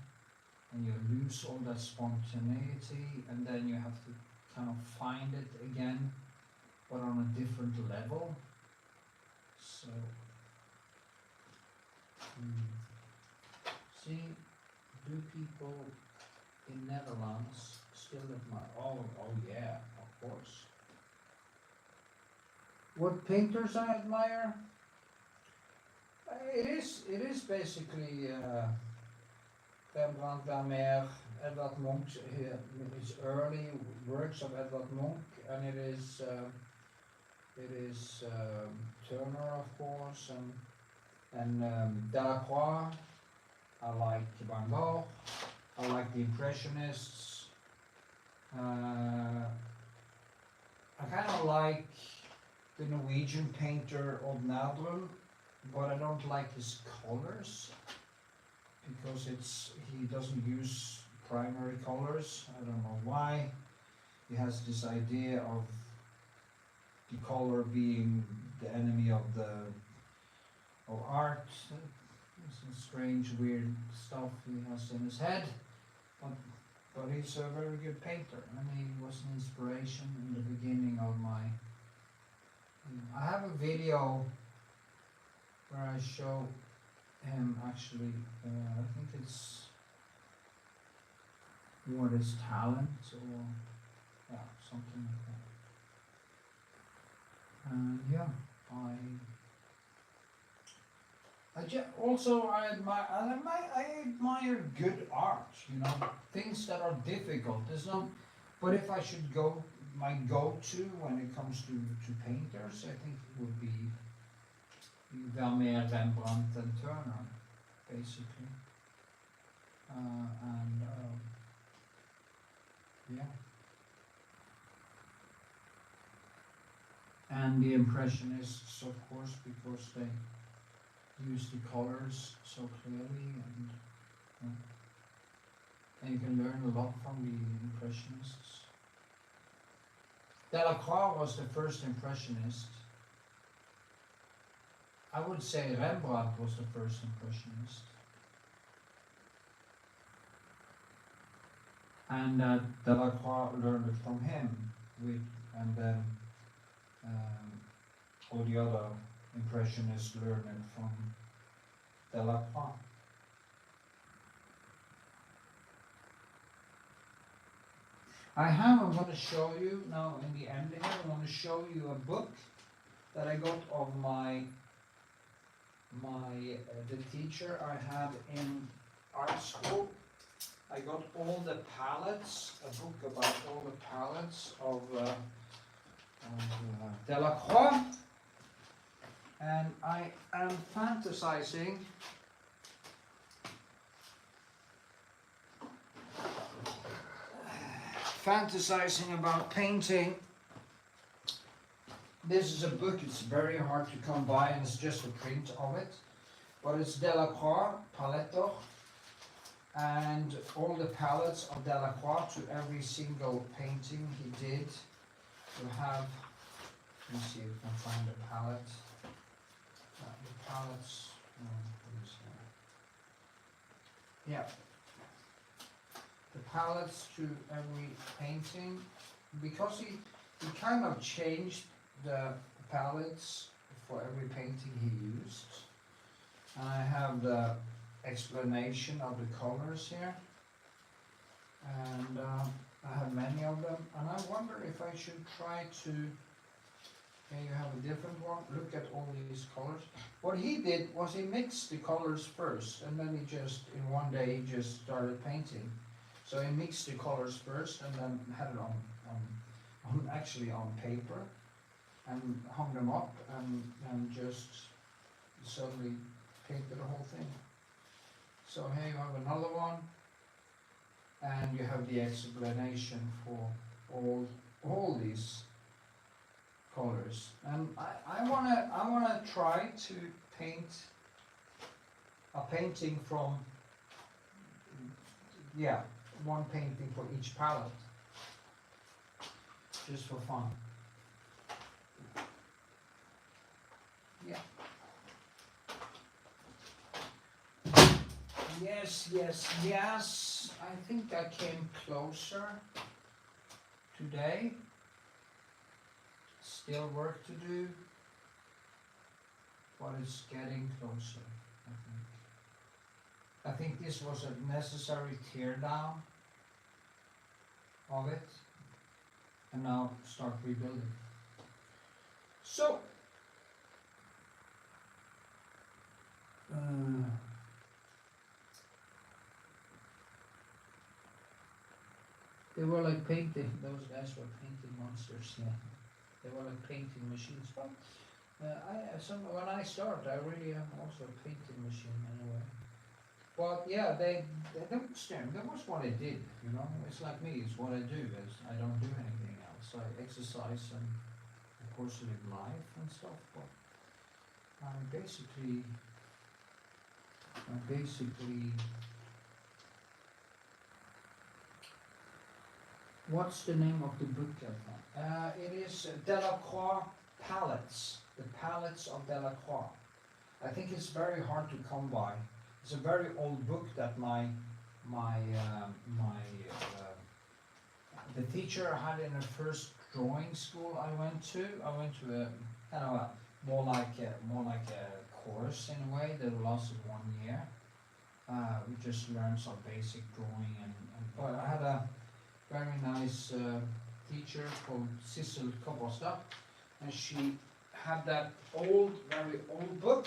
and you lose all that spontaneity, and then you have to kind of find it again, but on a different level. So, see, do people in Netherlands still admire? Oh yeah, of course. What painters I admire? It is basically Rembrandt, Vermeer, Edvard Munch, his early works of Edvard Munch, and it is Turner, of course, and Delacroix. I like Van Gogh. I like the Impressionists. I kind of like the Norwegian painter Odd Nerdrum, but I don't like his colors because he doesn't use primary colors. I don't know why. He has this idea of the color being the enemy of art. Some strange, weird stuff he has in his head, but he's a very good painter, and he was an inspiration in the beginning of my. I have a video where I show him actually. I think it's what is talent or yeah, something like that. And yeah, I admire good art, you know, things that are difficult. There's no, but if I should go, my go-to when it comes to painters, I think it would be Vermeer, Rembrandt, and Turner, basically. Yeah. And the Impressionists, of course, because they use the colors so clearly, and you can learn a lot from the Impressionists. Delacroix was the first Impressionist. I would say Rembrandt was the first Impressionist. And Delacroix learned it from him, and then all the other Impressionists learned it from Delacroix. I'm going to show you now in the end here, I want to show you a book that I got of the teacher I had in art school. I got all the palettes, a book about all the palettes of Delacroix, and I am fantasizing about painting. This is a book, it's very hard to come by, and it's just a print of it, but it's Delacroix Paletter, and all the palettes of Delacroix to every single painting he did. You have, let me see if I can find the palette. The palettes, yeah. The palettes to every painting, because he kind of changed the palettes for every painting he used. And I have the explanation of the colors here, and I have many of them, and I wonder if I should try to, okay, you have a different one, look at all these colors. What he did was he mixed the colors first, and then he just, in one day, he just started painting. So he mixed the colors first, and then had it actually on paper, and hung them up, and just suddenly painted the whole thing. So here you have another one, and you have the explanation for all these colors. And I wanna try to paint a painting from, yeah, one painting for each palette, just for fun. Yeah. Yes, yes, yes. I think I came closer today. Still work to do, but it's getting closer, I think. I think this was a necessary tear down of it, and now start rebuilding. So, they were like painting, those guys were painting monsters, yeah. They were like painting machines, but when I start, I really am also a painting machine anyway. But yeah, that was what I did, you know. It's like me, it's what I do. I don't do anything else. I exercise and of course live life and stuff, but I'm basically what's the name of the book again? It is Delacroix Palettes, the Palettes of Delacroix. I think it's very hard to come by. It's a very old book that the teacher had in the first drawing school I went to. I went to a kind of a more like a course in a way that lasted 1 year. We just learned some basic drawing but I had a very nice teacher called Sissel Kobosta, and she had that very old book,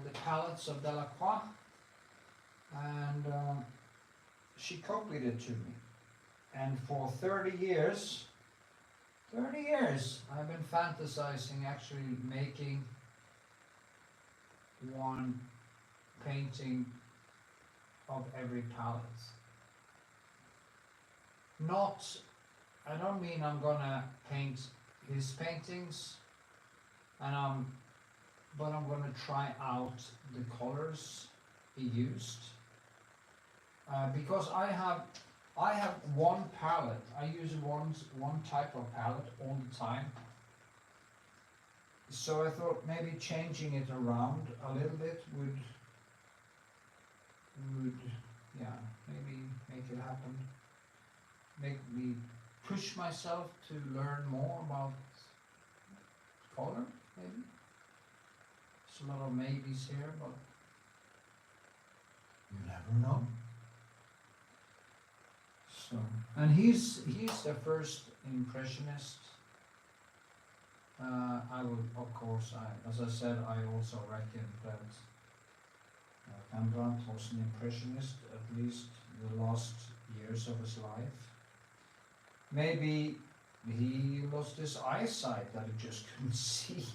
the Palettes of Delacroix, and she copied it to me. And for 30 years, I've been fantasizing actually making one painting of every palette. I don't mean I'm gonna paint his paintings, but I'm gonna try out the colors he used, because I have one palette. I use one type of palette all the time. So I thought maybe changing it around a little bit would maybe make it happen. Make me push myself to learn more about color, maybe. There's a lot of maybes here, but you never know. So, and he's the first impressionist. I would, of course, as I said, I also reckon that Rembrandt was an impressionist, at least the last years of his life. Maybe he lost his eyesight, that he just couldn't see.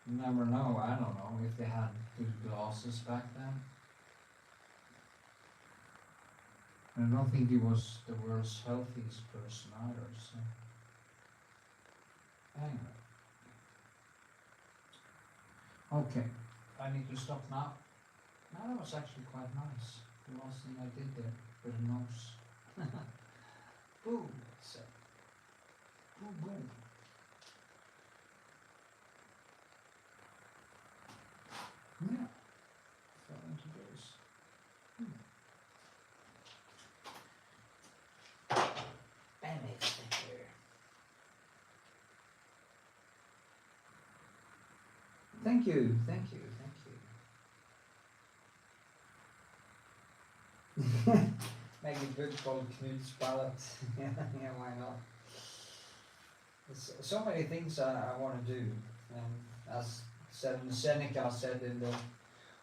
You never know. I don't know if they had good glasses back then. I don't think he was the world's healthiest person either, so anyway. Okay, I need to stop now. Now that was actually quite nice. The last thing I did there with the nose. Boom, so boom, boom. Yeah, fell into this. And it's there. Thank you, thank you, thank you. Make a book called Knut's Palette. Yeah, why not? There's so many things I want to do. As Seneca said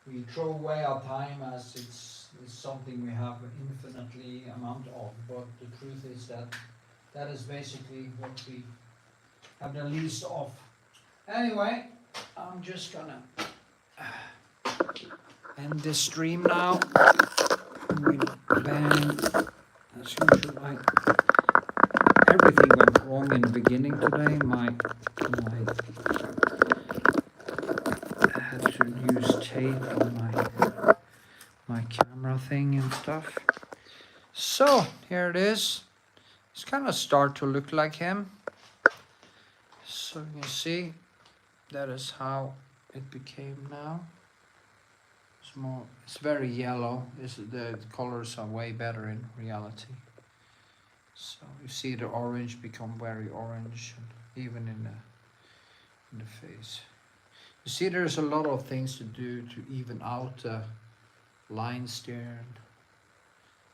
we throw away our time as it's something we have infinitely amount of, but the truth is that is basically what we have the least of. Anyway, I'm just gonna end this stream now. With bang, as usual, everything went wrong in the beginning today. I had to use tape on my camera thing and stuff. So here it is. It's kind of start to look like him. So you see, that is how it became now. It's very yellow. The colors are way better in reality. So you see the orange become very orange, and even in the face. You see, there's a lot of things to do to even out the lines there.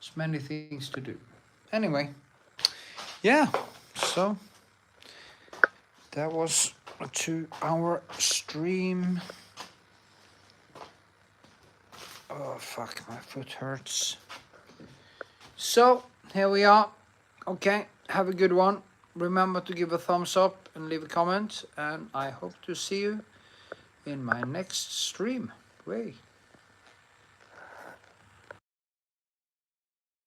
There's many things to do. Anyway, yeah, so that was a 2-hour stream. Oh fuck, my foot hurts. So here we are. Okay, have a good one. Remember to give a thumbs up and leave a comment, and I hope to see you in my next stream. Way.